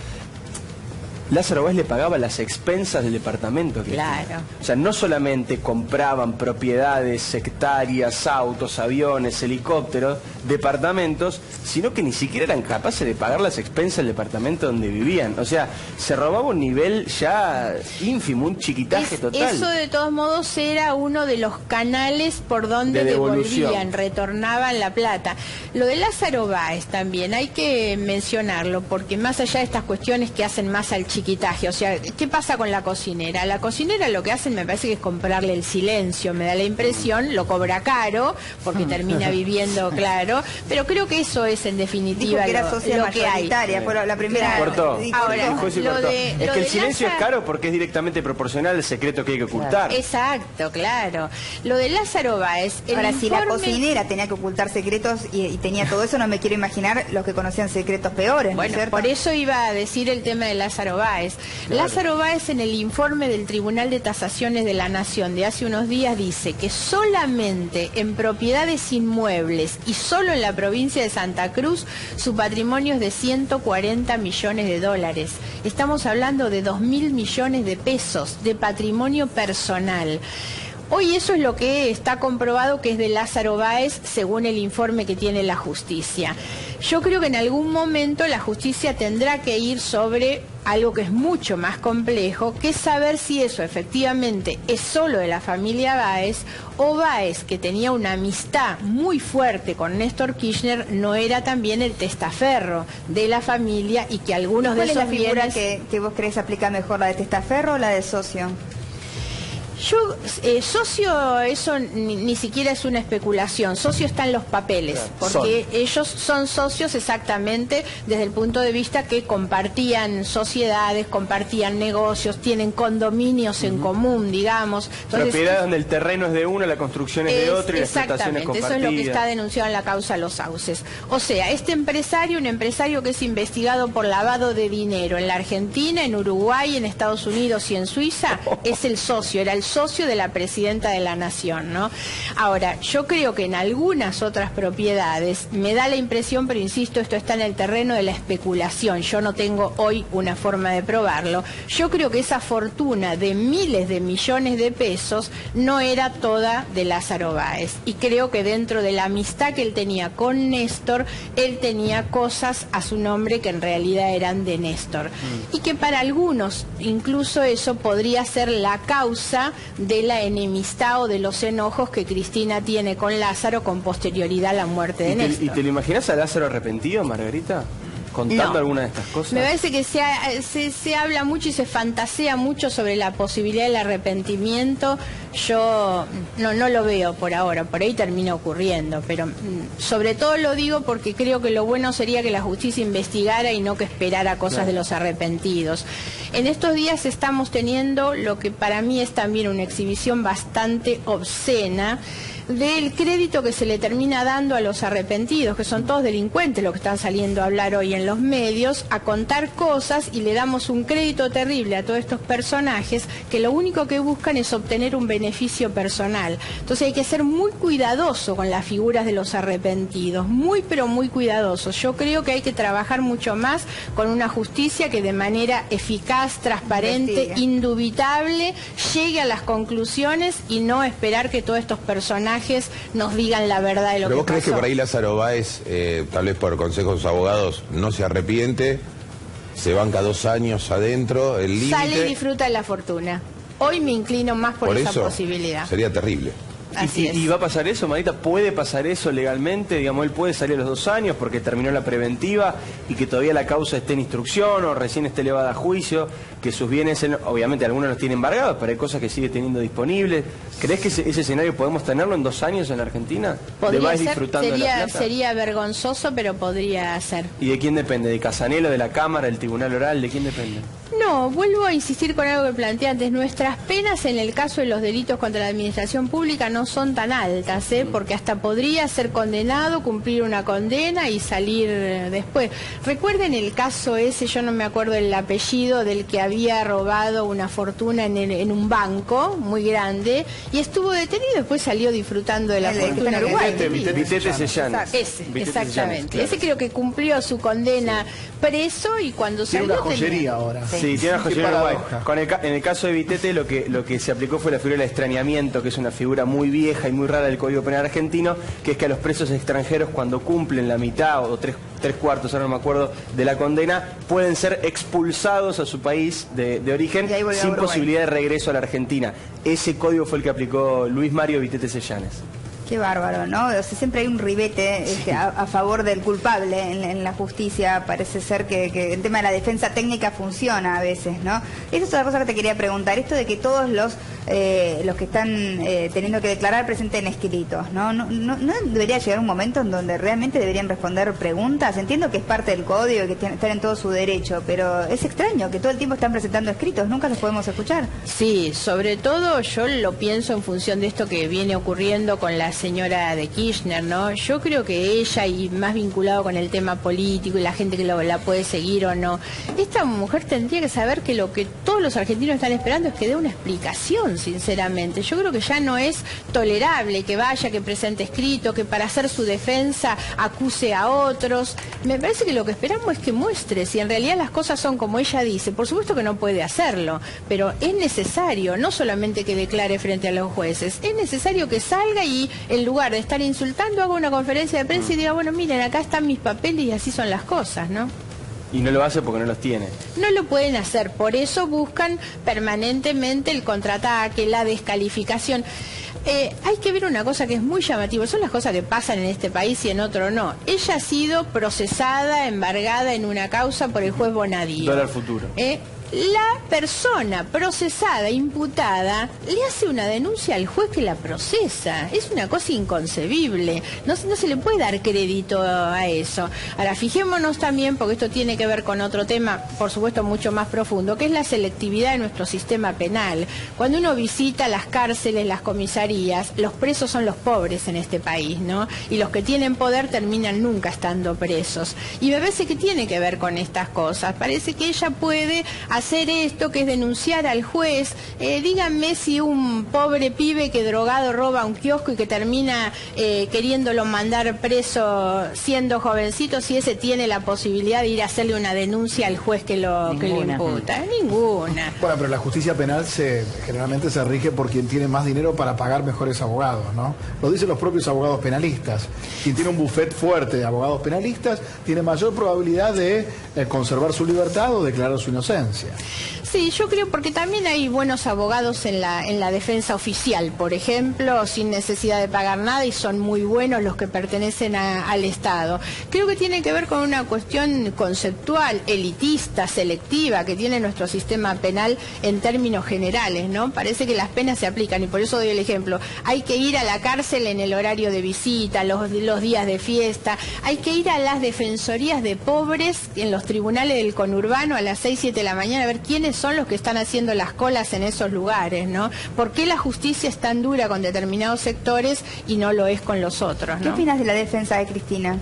Lázaro Báez le pagaba las expensas del departamento. Claro. O sea, no solamente compraban propiedades, hectáreas, autos, aviones, helicópteros, departamentos, sino que ni siquiera eran capaces de pagar las expensas del departamento donde vivían. O sea, se robaba un nivel ya ínfimo, un chiquitaje total. Eso de todos modos era uno de los canales por donde devolvían, retornaban la plata. Lo de Lázaro Báez también hay que mencionarlo, porque más allá de estas cuestiones que hacen más al chiquitaje, o sea, ¿qué pasa con la cocinera? La cocinera lo que hacen me parece que es comprarle el silencio, me da la impresión, lo cobra caro, porque termina viviendo, claro, pero creo que eso es en definitiva lo que hay. Por la primera... Cortó. Ahora, es que el silencio es caro porque es directamente proporcional al secreto que hay que ocultar. Exacto, claro. Lo de Lázaro Báez... Ahora, si la cocinera tenía que ocultar secretos y tenía todo eso, no me quiero imaginar los que conocían secretos peores, ¿no es cierto? Por eso iba a decir el tema de Lázaro Báez. Claro. Lázaro Báez, en el informe del Tribunal de Tasaciones de la Nación de hace unos días, dice que solamente en propiedades inmuebles y solo en la provincia de Santa Cruz su patrimonio es de 140 millones de dólares. Estamos hablando de 2.000 millones de pesos de patrimonio personal. Hoy eso es lo que está comprobado que es de Lázaro Báez, según el informe que tiene la justicia. Yo creo que en algún momento la justicia tendrá que ir sobre algo que es mucho más complejo, que es saber si eso efectivamente es solo de la familia Báez, o Báez, que tenía una amistad muy fuerte con Néstor Kirchner, no era también el testaferro de la familia, y que algunos de esos ¿Cuál es la figura bienes... que vos crees aplica mejor, la de testaferro o la de socio? Yo, socio, eso ni siquiera es una especulación. Socio está en los papeles, porque ellos son socios exactamente desde el punto de vista que compartían sociedades, compartían negocios, tienen condominios en común, digamos. Entonces, propiedades donde el terreno es de uno, la construcción es de otro y la explotación es compartida. Eso es lo que está denunciado en la causa Los Sauces. O sea, este empresario, un empresario que es investigado por lavado de dinero en la Argentina, en Uruguay, en Estados Unidos y en Suiza, es el socio, era el socio de la presidenta de la Nación, ¿no? Ahora, yo creo que en algunas otras propiedades, me da la impresión, pero insisto, esto está en el terreno de la especulación, yo no tengo hoy una forma de probarlo, yo creo que esa fortuna de miles de millones de pesos no era toda de Lázaro Báez, y creo que dentro de la amistad que él tenía con Néstor, él tenía cosas a su nombre que en realidad eran de Néstor, y que para algunos, incluso eso podría ser la causa de la enemistad o de los enojos que Cristina tiene con Lázaro con posterioridad a la muerte de Néstor. ¿Y te lo imaginas a Lázaro arrepentido, Margarita? Contando alguna de estas cosas. Me parece que se habla mucho y se fantasea mucho sobre la posibilidad del arrepentimiento. Yo no lo veo por ahora, por ahí termina ocurriendo, pero sobre todo lo digo porque creo que lo bueno sería que la justicia investigara y no que esperara cosas de los arrepentidos. En estos días estamos teniendo lo que para mí es también una exhibición bastante obscena del crédito que se le termina dando a los arrepentidos, que son todos delincuentes los que están saliendo a hablar hoy en los medios, a contar cosas, y le damos un crédito terrible a todos estos personajes que lo único que buscan es obtener un beneficio personal. Entonces hay que ser muy cuidadoso con las figuras de los arrepentidos, muy pero muy cuidadosos. Yo creo que hay que trabajar mucho más con una justicia que de manera eficaz, transparente, indubitable, llegue a las conclusiones y no esperar que todos estos personajes nos digan la verdad de lo que pasó. ¿Pero vos crees que por ahí Lázaro Báez, tal vez por consejos de sus abogados, no se arrepiente, se banca 2 años adentro, el límite? Sale y disfruta de la fortuna. Hoy me inclino más por esa posibilidad. Sería terrible. ¿Y va a pasar eso, Marita? ¿Puede pasar eso legalmente? Digamos, él puede salir a los 2 años porque terminó la preventiva y que todavía la causa esté en instrucción o recién esté elevada a juicio, que sus bienes, obviamente algunos los tiene embargados, pero hay cosas que sigue teniendo disponibles. ¿Crees que ese escenario podemos tenerlo en 2 años en la Argentina? Podría ser, disfrutando de la plata? Sería vergonzoso, pero podría ser. ¿Y de quién depende? ¿De Casanelo, de la Cámara, del Tribunal Oral? ¿De quién depende? No, vuelvo a insistir con algo que planteé antes. Nuestras penas en el caso de los delitos contra la administración pública no son tan altas, porque hasta podría ser condenado, cumplir una condena y salir después. Recuerden el caso ese, yo no me acuerdo el apellido, del que había robado una fortuna en un banco muy grande y estuvo detenido y después salió disfrutando de la fortuna. Vitete Seyanes. Ese, exactamente. Claro. Ese creo que cumplió su condena preso y cuando salió... Tiene una joyería ahora. Sí, tiene una joyería en Uruguay. En el caso de Vitete lo que se aplicó fue la figura del extrañamiento, que es una figura muy vieja y muy rara del Código Penal argentino, que es que a los presos extranjeros, cuando cumplen la mitad o tres cuartos, ahora no me acuerdo, de la condena, pueden ser expulsados a su país de origen sin posibilidad de regreso a la Argentina. Ese código fue el que aplicó Luis Mario Vitete Seyanes. Qué bárbaro, ¿no? O sea, siempre hay un ribete a favor del culpable en la justicia. Parece ser que el tema de la defensa técnica funciona a veces, ¿no? Esa es otra cosa que te quería preguntar. Esto de que todos los que están teniendo que declarar presenten escritos, ¿no? ¿No debería llegar un momento en donde realmente deberían responder preguntas? Entiendo que es parte del código y que están en todo su derecho, pero es extraño que todo el tiempo están presentando escritos, nunca los podemos escuchar. Sí, sobre todo yo lo pienso en función de esto que viene ocurriendo con la señora de Kirchner, ¿no? Yo creo que ella, y más vinculado con el tema político y la gente que la puede seguir o no, esta mujer tendría que saber que lo que todos los argentinos están esperando es que dé una explicación razón, sinceramente. Yo creo que ya no es tolerable que vaya, que presente escrito, que para hacer su defensa acuse a otros. Me parece que lo que esperamos es que muestre si en realidad las cosas son como ella dice. Por supuesto que no puede hacerlo, pero es necesario, no solamente que declare frente a los jueces, es necesario que salga y en lugar de estar insultando haga una conferencia de prensa y diga, bueno, miren, acá están mis papeles y así son las cosas, ¿no? Y no lo hace porque no los tiene. No lo pueden hacer, por eso buscan permanentemente el contraataque, la descalificación. Hay que ver una cosa que es muy llamativa, son las cosas que pasan en este país y en otro no. Ella ha sido procesada, embargada en una causa por el juez Bonadío. Dólar futuro. La persona procesada, imputada, le hace una denuncia al juez que la procesa. Es una cosa inconcebible. No se le puede dar crédito a eso. Ahora, fijémonos también, porque esto tiene que ver con otro tema, por supuesto, mucho más profundo, que es la selectividad de nuestro sistema penal. Cuando uno visita las cárceles, las comisarías, los presos son los pobres en este país, ¿no? Y los que tienen poder terminan nunca estando presos. Y me parece que tiene que ver con estas cosas. Parece que ella puede hacer esto, que es denunciar al juez. Díganme si un pobre pibe que drogado roba un kiosco y que termina queriéndolo mandar preso siendo jovencito, si ese tiene la posibilidad de ir a hacerle una denuncia al juez que lo imputa. Ninguna. Bueno, pero la justicia penal generalmente se rige por quien tiene más dinero para pagar mejores abogados, ¿no? Lo dicen los propios abogados penalistas. Quien tiene un buffet fuerte de abogados penalistas tiene mayor probabilidad de conservar su libertad o declarar su inocencia. Sí, yo creo porque también hay buenos abogados en la defensa oficial, por ejemplo, sin necesidad de pagar nada y son muy buenos los que pertenecen al Estado. Creo que tiene que ver con una cuestión conceptual, elitista, selectiva, que tiene nuestro sistema penal en términos generales, ¿no? Parece que las penas se aplican y por eso doy el ejemplo. Hay que ir a la cárcel en el horario de visita, los días de fiesta, hay que ir a las defensorías de pobres en los tribunales del conurbano a las 6, 7 de la mañana a ver quiénes son los que están haciendo las colas en esos lugares, ¿no? ¿Por qué la justicia es tan dura con determinados sectores y no lo es con los otros, ¿no? ¿Qué opinas de la defensa de Cristina?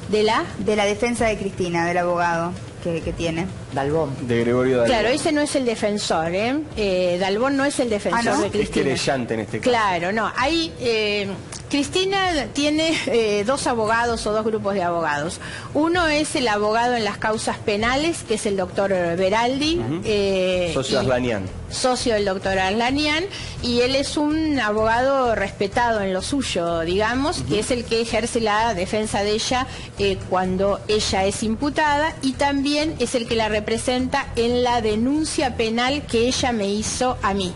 ¿De la? De la defensa de Cristina, del abogado que tiene. Dalbón. De Gregorio Dalbón. Claro, ese no es el defensor, Dalbón no es el defensor ¿no? de Cristina. Es querellante en este caso. Claro, no. Hay... Cristina tiene dos abogados o dos grupos de abogados. Uno es el abogado en las causas penales, que es el doctor Beraldi. Socio Arlanian. Socio del doctor Arlanian, y él es un abogado respetado en lo suyo, digamos, que es el que ejerce la defensa de ella cuando ella es imputada, y también es el que la representa en la denuncia penal que ella me hizo a mí.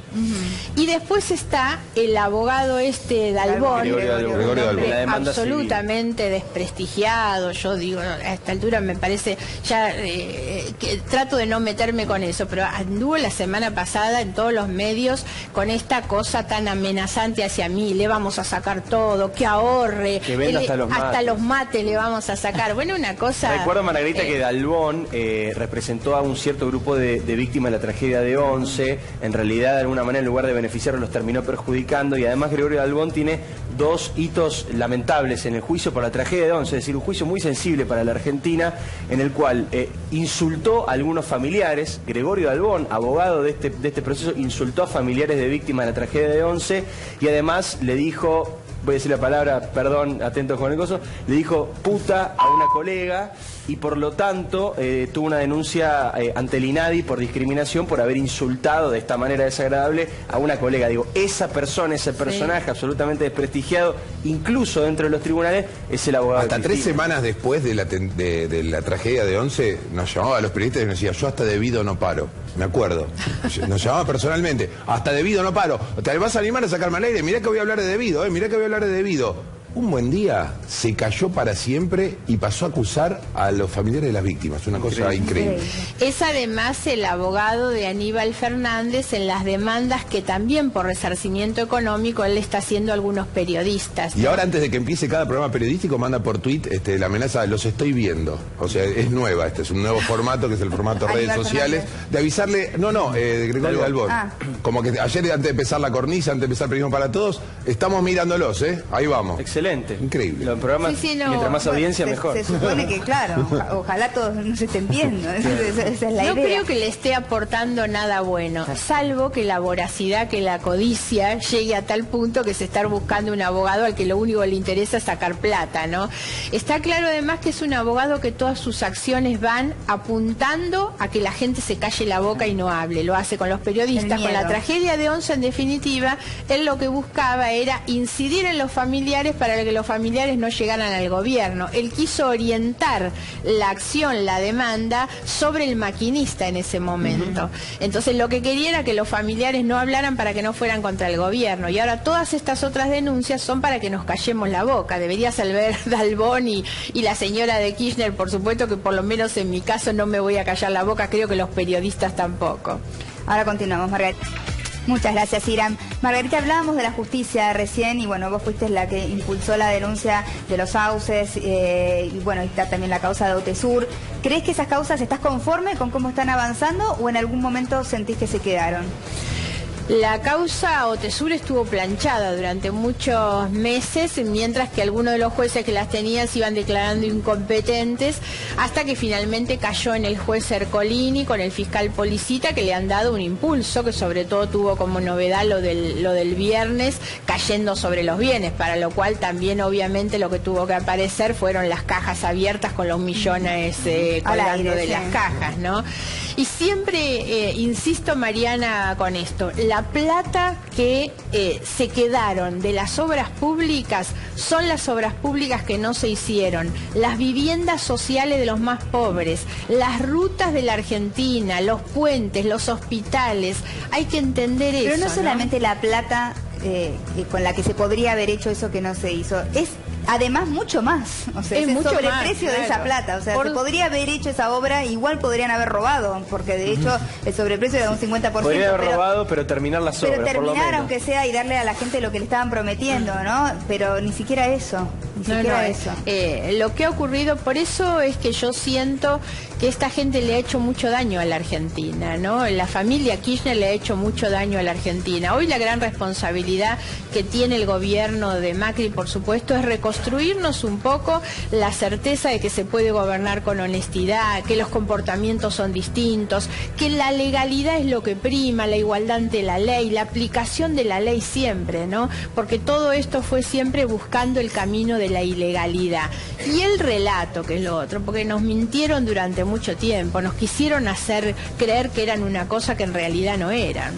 Y después está el abogado Dalbón, Gregorio Dalbón. absolutamente desprestigiado. Yo digo, a esta altura me parece ya que trato de no meterme con eso, pero anduvo la semana pasada en todos los medios con esta cosa tan amenazante hacia mí: le vamos a sacar todo, que ahorre, que venda hasta los mates le vamos a sacar. Bueno, una cosa... Recuerdo, Margarita, que Dalbón representó a un cierto grupo de víctimas de la tragedia de Once. En realidad, de alguna manera, en lugar de beneficiarlos, los terminó perjudicando. Y además, Gregorio Dalbón tiene dos hitos lamentables en el juicio por la tragedia de Once, es decir, un juicio muy sensible para la Argentina, en el cual insultó a algunos familiares. Gregorio Dalbón, abogado de este proceso, insultó a familiares de víctimas de la tragedia de Once, y además le dijo, voy a decir la palabra, perdón, atentos con el coso, le dijo puta a una colega, y por lo tanto tuvo una denuncia ante el INADI por discriminación por haber insultado de esta manera desagradable a una colega. Digo, esa persona, ese personaje absolutamente desprestigiado, incluso dentro de los tribunales, es el abogado. Hasta 3 semanas después de la tragedia de Once, nos llamaba a los periodistas y nos decía, yo hasta debido no paro. Me acuerdo. Nos llamaba personalmente, hasta debido no paro. ¿Te vas a animar a sacarme al aire? Mirá que voy a hablar de debido, mirá que voy a hablar de debido. Un buen día se cayó para siempre y pasó a acusar a los familiares de las víctimas. Una cosa increíble. Es además el abogado de Aníbal Fernández en las demandas que también por resarcimiento económico él está haciendo a algunos periodistas, ¿no? Y ahora, antes de que empiece cada programa periodístico, manda por tweet la amenaza de los estoy viendo. O sea, es nueva, es un nuevo formato, que es el formato redes sociales, de avisarle, de Gregorio Dalbón. Como que ayer, antes de empezar la cornisa, antes de empezar Periodismo para Todos, estamos mirándolos, ahí vamos. Excelente. excelente. Increíble. Los programas, Sí, no, mientras más audiencia, mejor. Se supone que, claro, ojalá todos nos estén viendo. Esa es la idea. No creo que le esté aportando nada bueno, salvo que la voracidad, que la codicia llegue a tal punto que se está buscando un abogado al que lo único que le interesa es sacar plata, ¿no? Está claro además que es un abogado que todas sus acciones van apuntando a que la gente se calle la boca y no hable. Lo hace con los periodistas, con la tragedia de Once, en definitiva. Él lo que buscaba era incidir en los familiares para que los familiares no llegaran al gobierno. Él quiso orientar la acción, la demanda, sobre el maquinista en ese momento. Entonces lo que quería era que los familiares no hablaran para que no fueran contra el gobierno. Y ahora todas estas otras denuncias son para que nos callemos la boca. Debería salvar Dalbón y la señora de Kirchner, por supuesto que por lo menos en mi caso no me voy a callar la boca, creo que los periodistas tampoco. Ahora continuamos, Margarita. Muchas gracias, Iram. Margarita, hablábamos de la justicia recién y bueno, vos fuiste la que impulsó la denuncia de los sauces y bueno, está también la causa de Otesur. ¿Crees que esas causas, estás conforme con cómo están avanzando o en algún momento sentís que se quedaron? La causa Otesur estuvo planchada durante muchos meses, mientras que algunos de los jueces que las tenían se iban declarando incompetentes, hasta que finalmente cayó en el juez Ercolini con el fiscal Policita, que le han dado un impulso, que sobre todo tuvo como novedad lo del viernes, cayendo sobre los bienes, para lo cual también obviamente lo que tuvo que aparecer fueron las cajas abiertas con los millones colgando de las cajas, ¿no? Y siempre insisto, Mariana, con esto, la plata que se quedaron de las obras públicas son las obras públicas que no se hicieron, las viviendas sociales de los más pobres, las rutas de la Argentina, los puentes, los hospitales, hay que entender eso. Pero no solamente la plata con la que se podría haber hecho eso que no se hizo, es además mucho más, o sea, es el sobreprecio de esa plata, o sea, se podría haber hecho esa obra, igual podrían haber robado, porque de hecho el sobreprecio era un 50%. Podrían haber robado, pero terminar las obras, pero terminar, por lo menos. aunque sea, y darle a la gente lo que le estaban prometiendo, ¿no? Pero ni siquiera eso, eso. Lo que ha ocurrido, por eso es que yo siento que esta gente le ha hecho mucho daño a la Argentina, ¿no? La familia Kirchner le ha hecho mucho daño a la Argentina. Hoy la gran responsabilidad que tiene el gobierno de Macri, por supuesto, es reconstruirnos un poco la certeza de que se puede gobernar con honestidad, que los comportamientos son distintos, que la legalidad es lo que prima, la igualdad ante la ley, la aplicación de la ley siempre, ¿no? Porque todo esto fue siempre buscando el camino de la ilegalidad. Y el relato, que es lo otro, porque nos mintieron durante mucho tiempo, nos quisieron hacer creer que eran una cosa que en realidad no eran.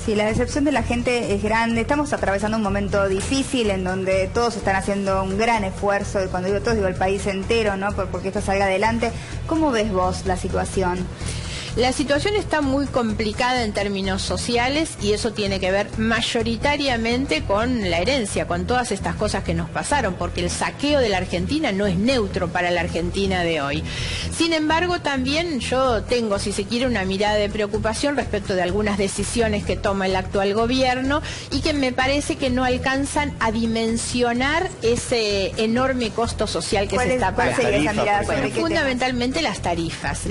Sí, la decepción de la gente es grande. Estamos atravesando un momento difícil en donde todos están haciendo un gran esfuerzo, y cuando digo todos digo el país entero, ¿no? Porque esto salga adelante. ¿Cómo ves vos la situación? La situación está muy complicada en términos sociales y eso tiene que ver mayoritariamente con la herencia, con todas estas cosas que nos pasaron, porque el saqueo de la Argentina no es neutro para la Argentina de hoy. Sin embargo, también yo tengo, si se quiere, una mirada de preocupación respecto de algunas decisiones que toma el actual gobierno y que me parece que no alcanzan a dimensionar ese enorme costo social que se está pagando. ¿Cuál sería esa mirada? Bueno, fundamentalmente las tarifas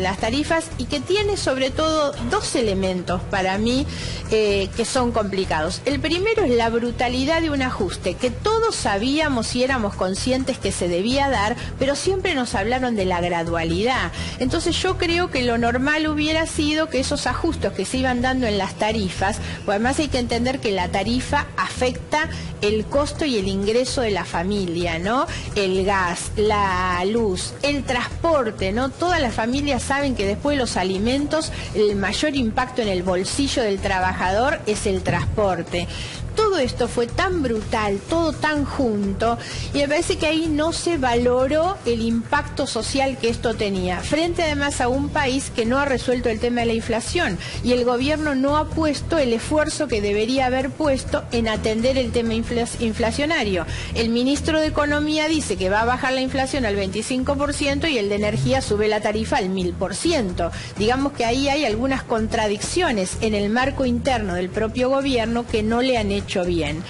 y que tiene sobre todo dos elementos para mí que son complicados. El primero es la brutalidad de un ajuste que todos sabíamos y éramos conscientes que se debía dar, pero siempre nos hablaron de la gradualidad. Entonces yo creo que lo normal hubiera sido que esos ajustes que se iban dando en las tarifas, pues además hay que entender que la tarifa afecta el costo y el ingreso de la familia, ¿no? El gas, la luz, el transporte, ¿no? Todas las familias saben que después de los alimentos el mayor impacto en el bolsillo del trabajador es el transporte. Todo esto fue tan brutal, todo tan junto, y me parece que ahí no se valoró el impacto social que esto tenía, frente además a un país que no ha resuelto el tema de la inflación, y el gobierno no ha puesto el esfuerzo que debería haber puesto en atender el tema inflacionario. El ministro de Economía dice que va a bajar la inflación al 25% y el de Energía sube la tarifa al 1000%. Digamos que ahí hay algunas contradicciones en el marco interno del propio gobierno que no le han hecho bien.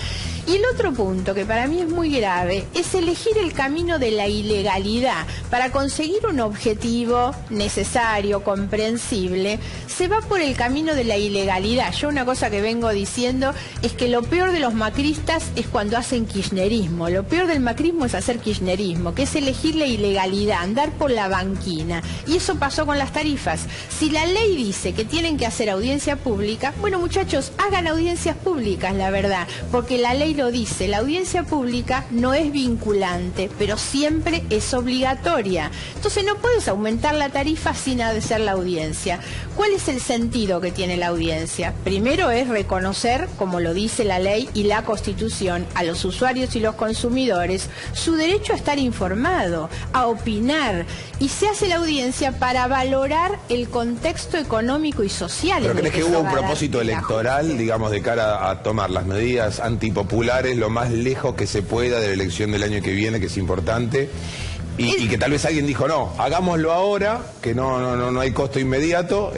Y el otro punto que para mí es muy grave es elegir el camino de la ilegalidad para conseguir un objetivo necesario, comprensible. Se va por el camino de la ilegalidad. Yo una cosa que vengo diciendo es que lo peor de los macristas es cuando hacen kirchnerismo. Lo peor del macrismo es hacer kirchnerismo, que es elegir la ilegalidad, andar por la banquina. Y eso pasó con las tarifas. Si la ley dice que tienen que hacer audiencia pública, bueno, muchachos, hagan audiencias públicas, la verdad, porque la ley lo dice. La audiencia pública no es vinculante, pero siempre es obligatoria. Entonces no puedes aumentar la tarifa sin hacer la audiencia. ¿Cuál es el sentido que tiene la audiencia? Primero es reconocer, como lo dice la ley y la Constitución, a los usuarios y los consumidores su derecho a estar informado, a opinar, y se hace la audiencia para valorar el contexto económico y social. ¿Pero crees que hubo un propósito electoral, digamos, de cara a tomar las medidas antipopulares lo más lejos que se pueda de la elección del año que viene, que es importante? Y que tal vez alguien dijo, no, hagámoslo ahora, que no hay costo inmediato,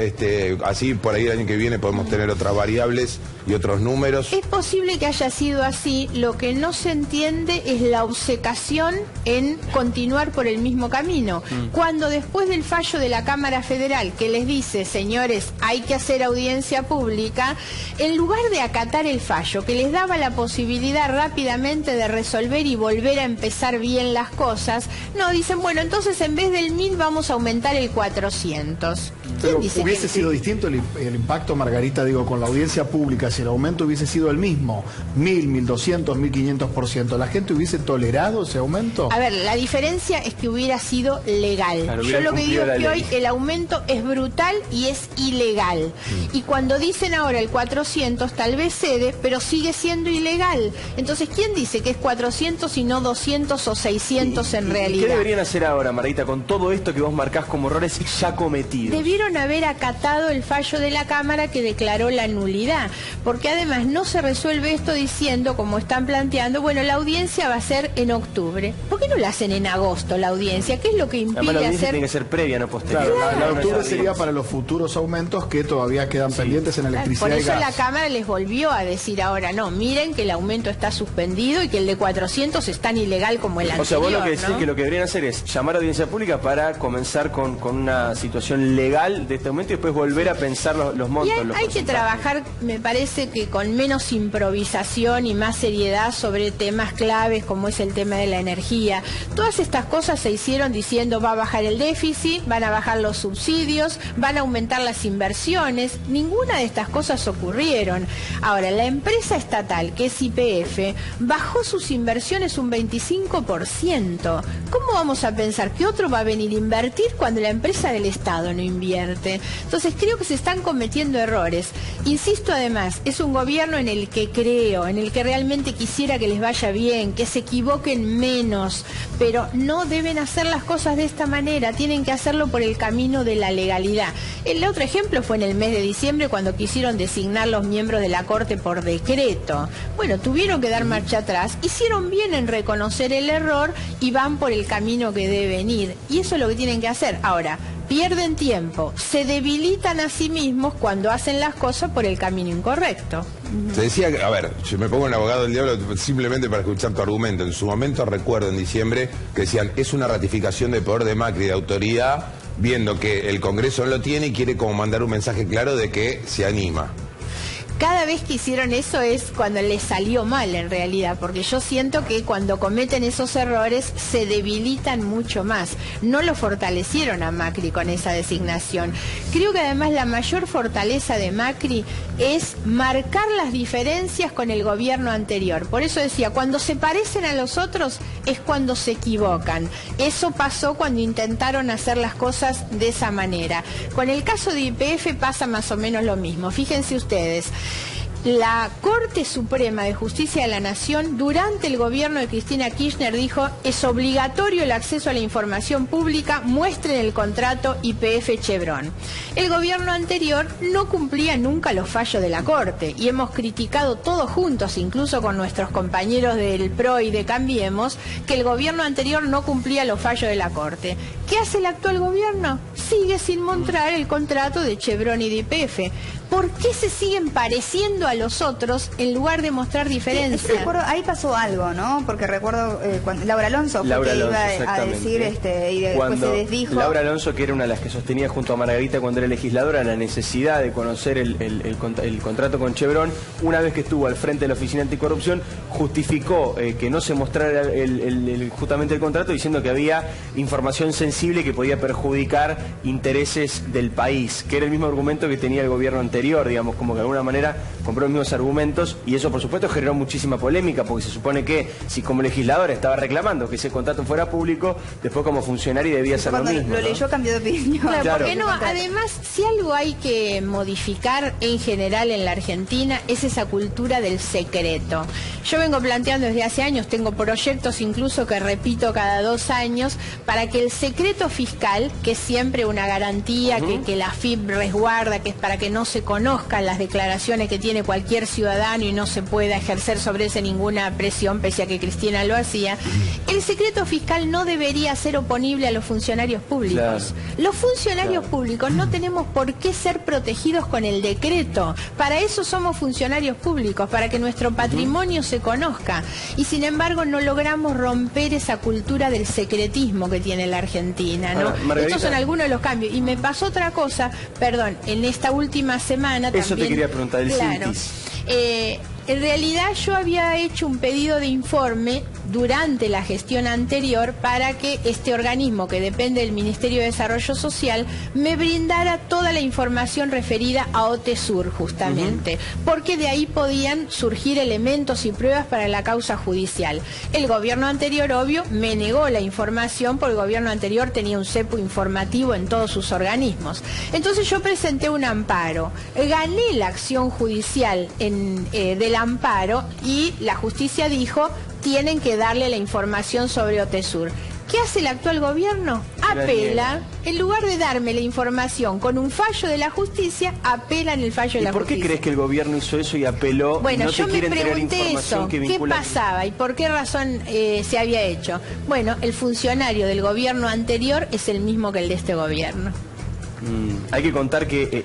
así por ahí el año que viene podemos tener otras variables y otros números. Es posible que haya sido así, lo que no se entiende es la obcecación en continuar por el mismo camino. Cuando después del fallo de la Cámara Federal, que les dice, señores, hay que hacer audiencia pública, en lugar de acatar el fallo, que les daba la posibilidad rápidamente de resolver y volver a empezar bien las cosas, no, dicen, bueno, entonces en vez del 1000 vamos a aumentar el 400. Pero hubiese sido distinto el impacto, Margarita, digo, con la audiencia pública, si el aumento hubiese sido el mismo, 1000, 1200, 1500%, ¿la gente hubiese tolerado ese aumento? A ver, la diferencia es que hubiera sido legal. Claro, yo lo que digo es que hoy el aumento es brutal y es ilegal. Y cuando dicen ahora el 400, tal vez cede, pero sigue siendo ilegal. Entonces, ¿quién dice que es 400 y no 200 o 600 en realidad? ¿Qué deberían hacer ahora, Margarita, con todo esto que vos marcás como errores ya cometidos? Debieron haber acatado el fallo de la Cámara que declaró la nulidad, porque además no se resuelve esto diciendo, como están planteando, bueno, la audiencia va a ser en octubre. ¿Por qué no la hacen en agosto la audiencia? ¿Qué es lo que impide la audiencia hacer? Tiene que ser previa, no posterior. Claro, la octubre sería para los futuros aumentos que todavía quedan pendientes en electricidad Por y eso gas. la Cámara les volvió a decir ahora, no, miren que el aumento está suspendido y que el de 400 es tan ilegal como el anterior. O sea, vos lo que decís, ¿no? que lo que deberían hacer es llamar a audiencia pública para comenzar con una situación legal de este aumento y después volver a pensar los montos. Y hay que trabajar, me parece que con menos improvisación y más seriedad sobre temas claves como es el tema de la energía. Todas estas cosas se hicieron diciendo va a bajar el déficit, van a bajar los subsidios, van a aumentar las inversiones. Ninguna de estas cosas ocurrieron. Ahora, la empresa estatal, que es YPF, bajó sus inversiones un 25%. ¿Cómo vamos a pensar que otro va a venir a invertir cuando la empresa del Estado no invierte? Entonces creo que se están cometiendo errores. Insisto, además, es un gobierno en el que creo, en el que realmente quisiera que les vaya bien, que se equivoquen menos, pero no deben hacer las cosas de esta manera, tienen que hacerlo por el camino de la legalidad. El otro ejemplo fue en el mes de diciembre cuando quisieron designar los miembros de la Corte por decreto. Bueno, tuvieron que dar marcha atrás, hicieron bien en reconocer el error y van por el camino que deben ir. Y eso es lo que tienen que hacer. Ahora, pierden tiempo, se debilitan a sí mismos cuando hacen las cosas por el camino incorrecto. Se decía, a ver, yo me pongo en abogado del diablo simplemente para escuchar tu argumento. En su momento recuerdo en diciembre que decían, es una ratificación de poder de Macri, de autoridad, viendo que el Congreso no lo tiene y quiere como mandar un mensaje claro de que se anima. Cada vez que hicieron eso es cuando les salió mal en realidad, porque yo siento que cuando cometen esos errores se debilitan mucho más. No lo fortalecieron a Macri con esa designación. Creo que además la mayor fortaleza de Macri es marcar las diferencias con el gobierno anterior. Por eso decía, cuando se parecen a los otros es cuando se equivocan. Eso pasó cuando intentaron hacer las cosas de esa manera. Con el caso de YPF pasa más o menos lo mismo. Fíjense ustedes. La Corte Suprema de Justicia de la Nación, durante el gobierno de Cristina Kirchner, dijo, es obligatorio el acceso a la información pública, muestren el contrato YPF Chevron. El gobierno anterior no cumplía nunca los fallos de la Corte y hemos criticado todos juntos, incluso con nuestros compañeros del PRO y de Cambiemos, que el gobierno anterior no cumplía los fallos de la Corte. ¿Qué hace el actual gobierno? Sigue sin mostrar el contrato de Chevron y de YPF. ¿Por qué se siguen pareciendo a los otros en lugar de mostrar diferencia. Ahí pasó algo, ¿no? Porque recuerdo cuando Laura Alonso fue que iba a decir y después se desdijo. Laura Alonso, que era una de las que sostenía junto a Margarita cuando era legisladora la necesidad de conocer el contrato con Chevron, una vez que estuvo al frente de la Oficina Anticorrupción, justificó que no se mostrara justamente el contrato, diciendo que había información sensible que podía perjudicar intereses del país, que era el mismo argumento que tenía el gobierno anterior, digamos, como que de alguna manera compró los mismos argumentos, y eso por supuesto generó muchísima polémica, porque se supone que si como legisladora estaba reclamando que ese contrato fuera público, después como funcionario debía hacer lo mismo. Lo leyó, cambió de opinión. Claro, ¿por qué no? Además, si algo hay que modificar en general en la Argentina es esa cultura del secreto. Yo vengo planteando desde hace años, tengo proyectos incluso que repito cada 2 años, para que el secreto fiscal, que es siempre una garantía que la AFIP resguarda, que es para que no se conozcan las declaraciones que tiene cualquier ciudadano y no se pueda ejercer sobre ese ninguna presión, pese a que Cristina lo hacía, el secreto fiscal no debería ser oponible a los funcionarios públicos. Claro. Los funcionarios públicos no tenemos por qué ser protegidos con el decreto. Para eso somos funcionarios públicos, para que nuestro patrimonio se conozca. Y sin embargo no logramos romper esa cultura del secretismo que tiene la Argentina, ¿no? Estos son algunos de los cambios. Y me pasó otra cosa, perdón, en esta última semana también. Eso te quería preguntar, el CINTIS. En realidad yo había hecho un pedido de informe durante la gestión anterior para que este organismo, que depende del Ministerio de Desarrollo Social, me brindara toda la información referida a OTESUR, justamente, porque de ahí podían surgir elementos y pruebas para la causa judicial. El gobierno anterior, obvio, me negó la información, porque el gobierno anterior tenía un cepo informativo en todos sus organismos. Entonces yo presenté un amparo, gané la acción judicial del amparo, y la justicia dijo: tienen que darle la información sobre OTESUR. ¿Qué hace el actual gobierno? Apela, en lugar de darme la información con un fallo de la justicia, apela en el fallo de la justicia. ¿Y por qué crees que el gobierno hizo eso y apeló? Bueno, no yo me pregunté eso, ¿qué pasaba y por qué razón se había hecho? Bueno, el funcionario del gobierno anterior es el mismo que el de este gobierno. Hay que contar que,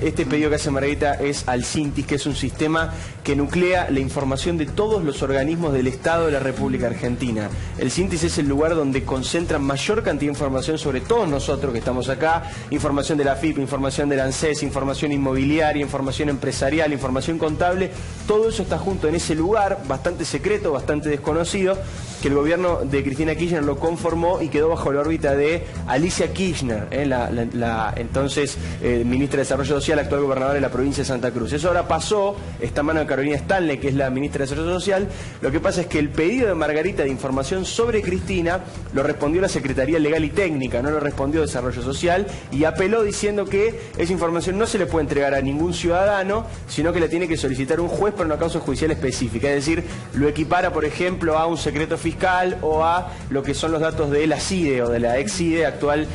este pedido que hace Margarita es al CINTIS, que es un sistema que nuclea la información de todos los organismos del Estado de la República Argentina. El CINTIS es el lugar donde concentran mayor cantidad de información sobre todos nosotros que estamos acá: información de la AFIP, información del ANSES, información inmobiliaria, información empresarial, información contable. Todo eso está junto en ese lugar, bastante secreto, bastante desconocido, que el gobierno de Cristina Kirchner lo conformó y quedó bajo la órbita de Alicia Kirchner, la entonces ministra de Desarrollo Social, actual gobernadora de la provincia de Santa Cruz. Eso ahora pasó, está en mano de Carolina Stanley, que es la ministra de Desarrollo Social. Lo que pasa es que el pedido de Margarita de información sobre Cristina lo respondió la Secretaría Legal y Técnica, no lo respondió Desarrollo Social, y apeló diciendo que esa información no se le puede entregar a ningún ciudadano, sino que la tiene que solicitar un juez para una causa judicial específica. Es decir, lo equipara, por ejemplo, a un secreto fiscal o a lo que son los datos de la CIDE o de la ex-CIDE, actual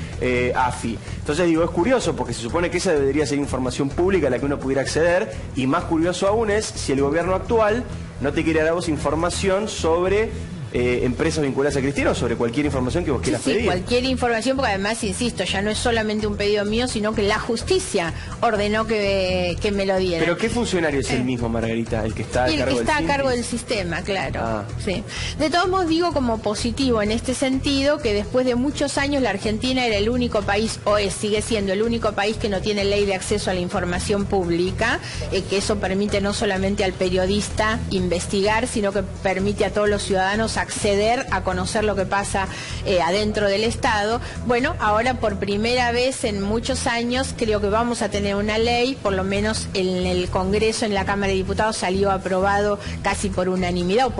AFI. Entonces digo, es curioso porque se supone que esa debería ser información pública a la que uno pudiera acceder, y más curioso aún es si el gobierno actual no te quiere dar a vos información sobre empresas vinculadas a Cristina, o sobre cualquier información que vos quieras pedir. Sí, cualquier información, porque además, insisto, ya no es solamente un pedido mío, sino que la justicia ordenó que me lo diera. ¿Pero qué funcionario es el mismo, Margarita? El que está a cargo del sistema, claro. Sí. De todos modos, digo como positivo en este sentido que después de muchos años la Argentina era el único país, sigue siendo el único país que no tiene ley de acceso a la información pública, que eso permite no solamente al periodista investigar, sino que permite a todos los ciudadanos acceder a conocer lo que pasa adentro del Estado. Bueno, ahora por primera vez en muchos años creo que vamos a tener una ley, por lo menos en el Congreso, en la Cámara de Diputados salió aprobado casi por unanimidad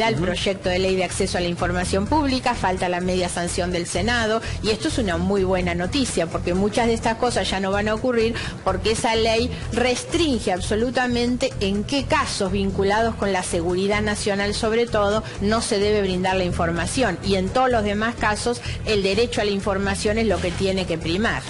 el proyecto de ley de acceso a la información pública, falta la media sanción del Senado, y esto es una muy buena noticia, porque muchas de estas cosas ya no van a ocurrir, porque esa ley restringe absolutamente en qué casos vinculados con la seguridad nacional, sobre todo, no se debe brindar la información, y en todos los demás casos el derecho a la información es lo que tiene que primar.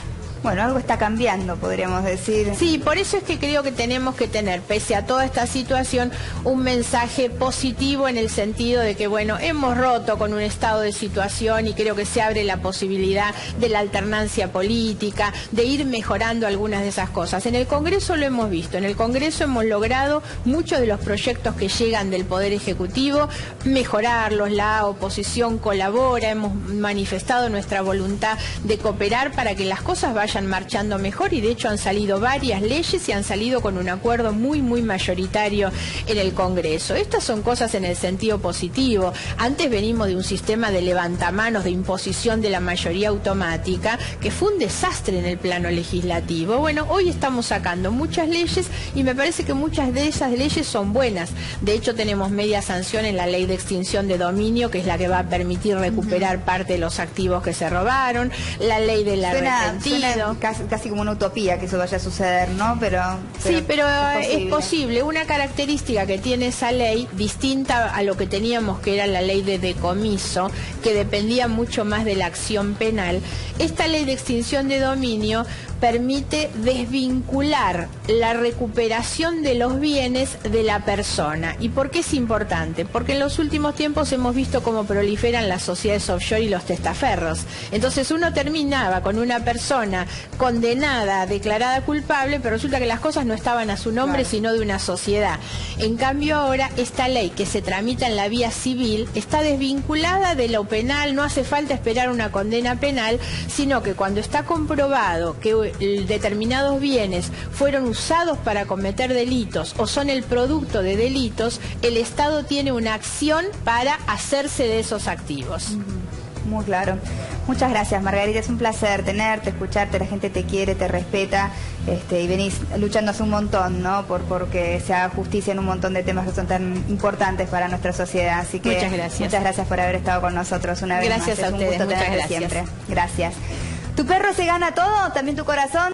bueno, algo está cambiando, podríamos decir. Sí, por eso es que creo que tenemos que tener, pese a toda esta situación, un mensaje positivo en el sentido de que, bueno, hemos roto con un estado de situación y creo que se abre la posibilidad de la alternancia política, de ir mejorando algunas de esas cosas. En el Congreso lo hemos visto, en el Congreso hemos logrado muchos de los proyectos que llegan del Poder Ejecutivo, mejorarlos, la oposición colabora, hemos manifestado nuestra voluntad de cooperar para que las cosas vayan marchando mejor y de hecho han salido varias leyes y han salido con un acuerdo muy mayoritario en el Congreso. Estas son cosas en el sentido positivo. Antes venimos de un sistema de levantamanos, de imposición de la mayoría automática, que fue un desastre en el plano legislativo. Bueno, hoy estamos sacando muchas leyes y me parece que muchas de esas leyes son buenas. De hecho, tenemos media sanción en la ley de extinción de dominio, que es la que va a permitir recuperar parte de los activos que se robaron, la ley del arrepentido. Suena casi como una utopía que eso vaya a suceder, ¿no? Pero sí, pero es posible. Una característica que tiene esa ley, distinta a lo que teníamos, que era la ley de decomiso, que dependía mucho más de la acción penal, esta ley de extinción de dominio permite desvincular la recuperación de los bienes de la persona. ¿Y por qué es importante? Porque en los últimos tiempos hemos visto cómo proliferan las sociedades offshore y los testaferros. Entonces uno terminaba con una persona condenada, declarada culpable, pero resulta que las cosas no estaban a su nombre, sino de una sociedad. En cambio ahora esta ley que se tramita en la vía civil está desvinculada de lo penal, no hace falta esperar una condena penal, sino que cuando está comprobado que determinados bienes fueron usados para cometer delitos o son el producto de delitos, el Estado tiene una acción para hacerse de esos activos. Muy claro. Muchas gracias, Margarita. Es un placer tenerte, escucharte. La gente te quiere, te respeta, y venís luchando hace un montón, ¿no? Porque se haga justicia en un montón de temas que son tan importantes para nuestra sociedad. Así que muchas gracias. Muchas gracias por haber estado con nosotros una vez más. Gracias a ustedes. Es un gusto tenerte siempre. Gracias. ¿Tu perro se gana todo? ¿También tu corazón?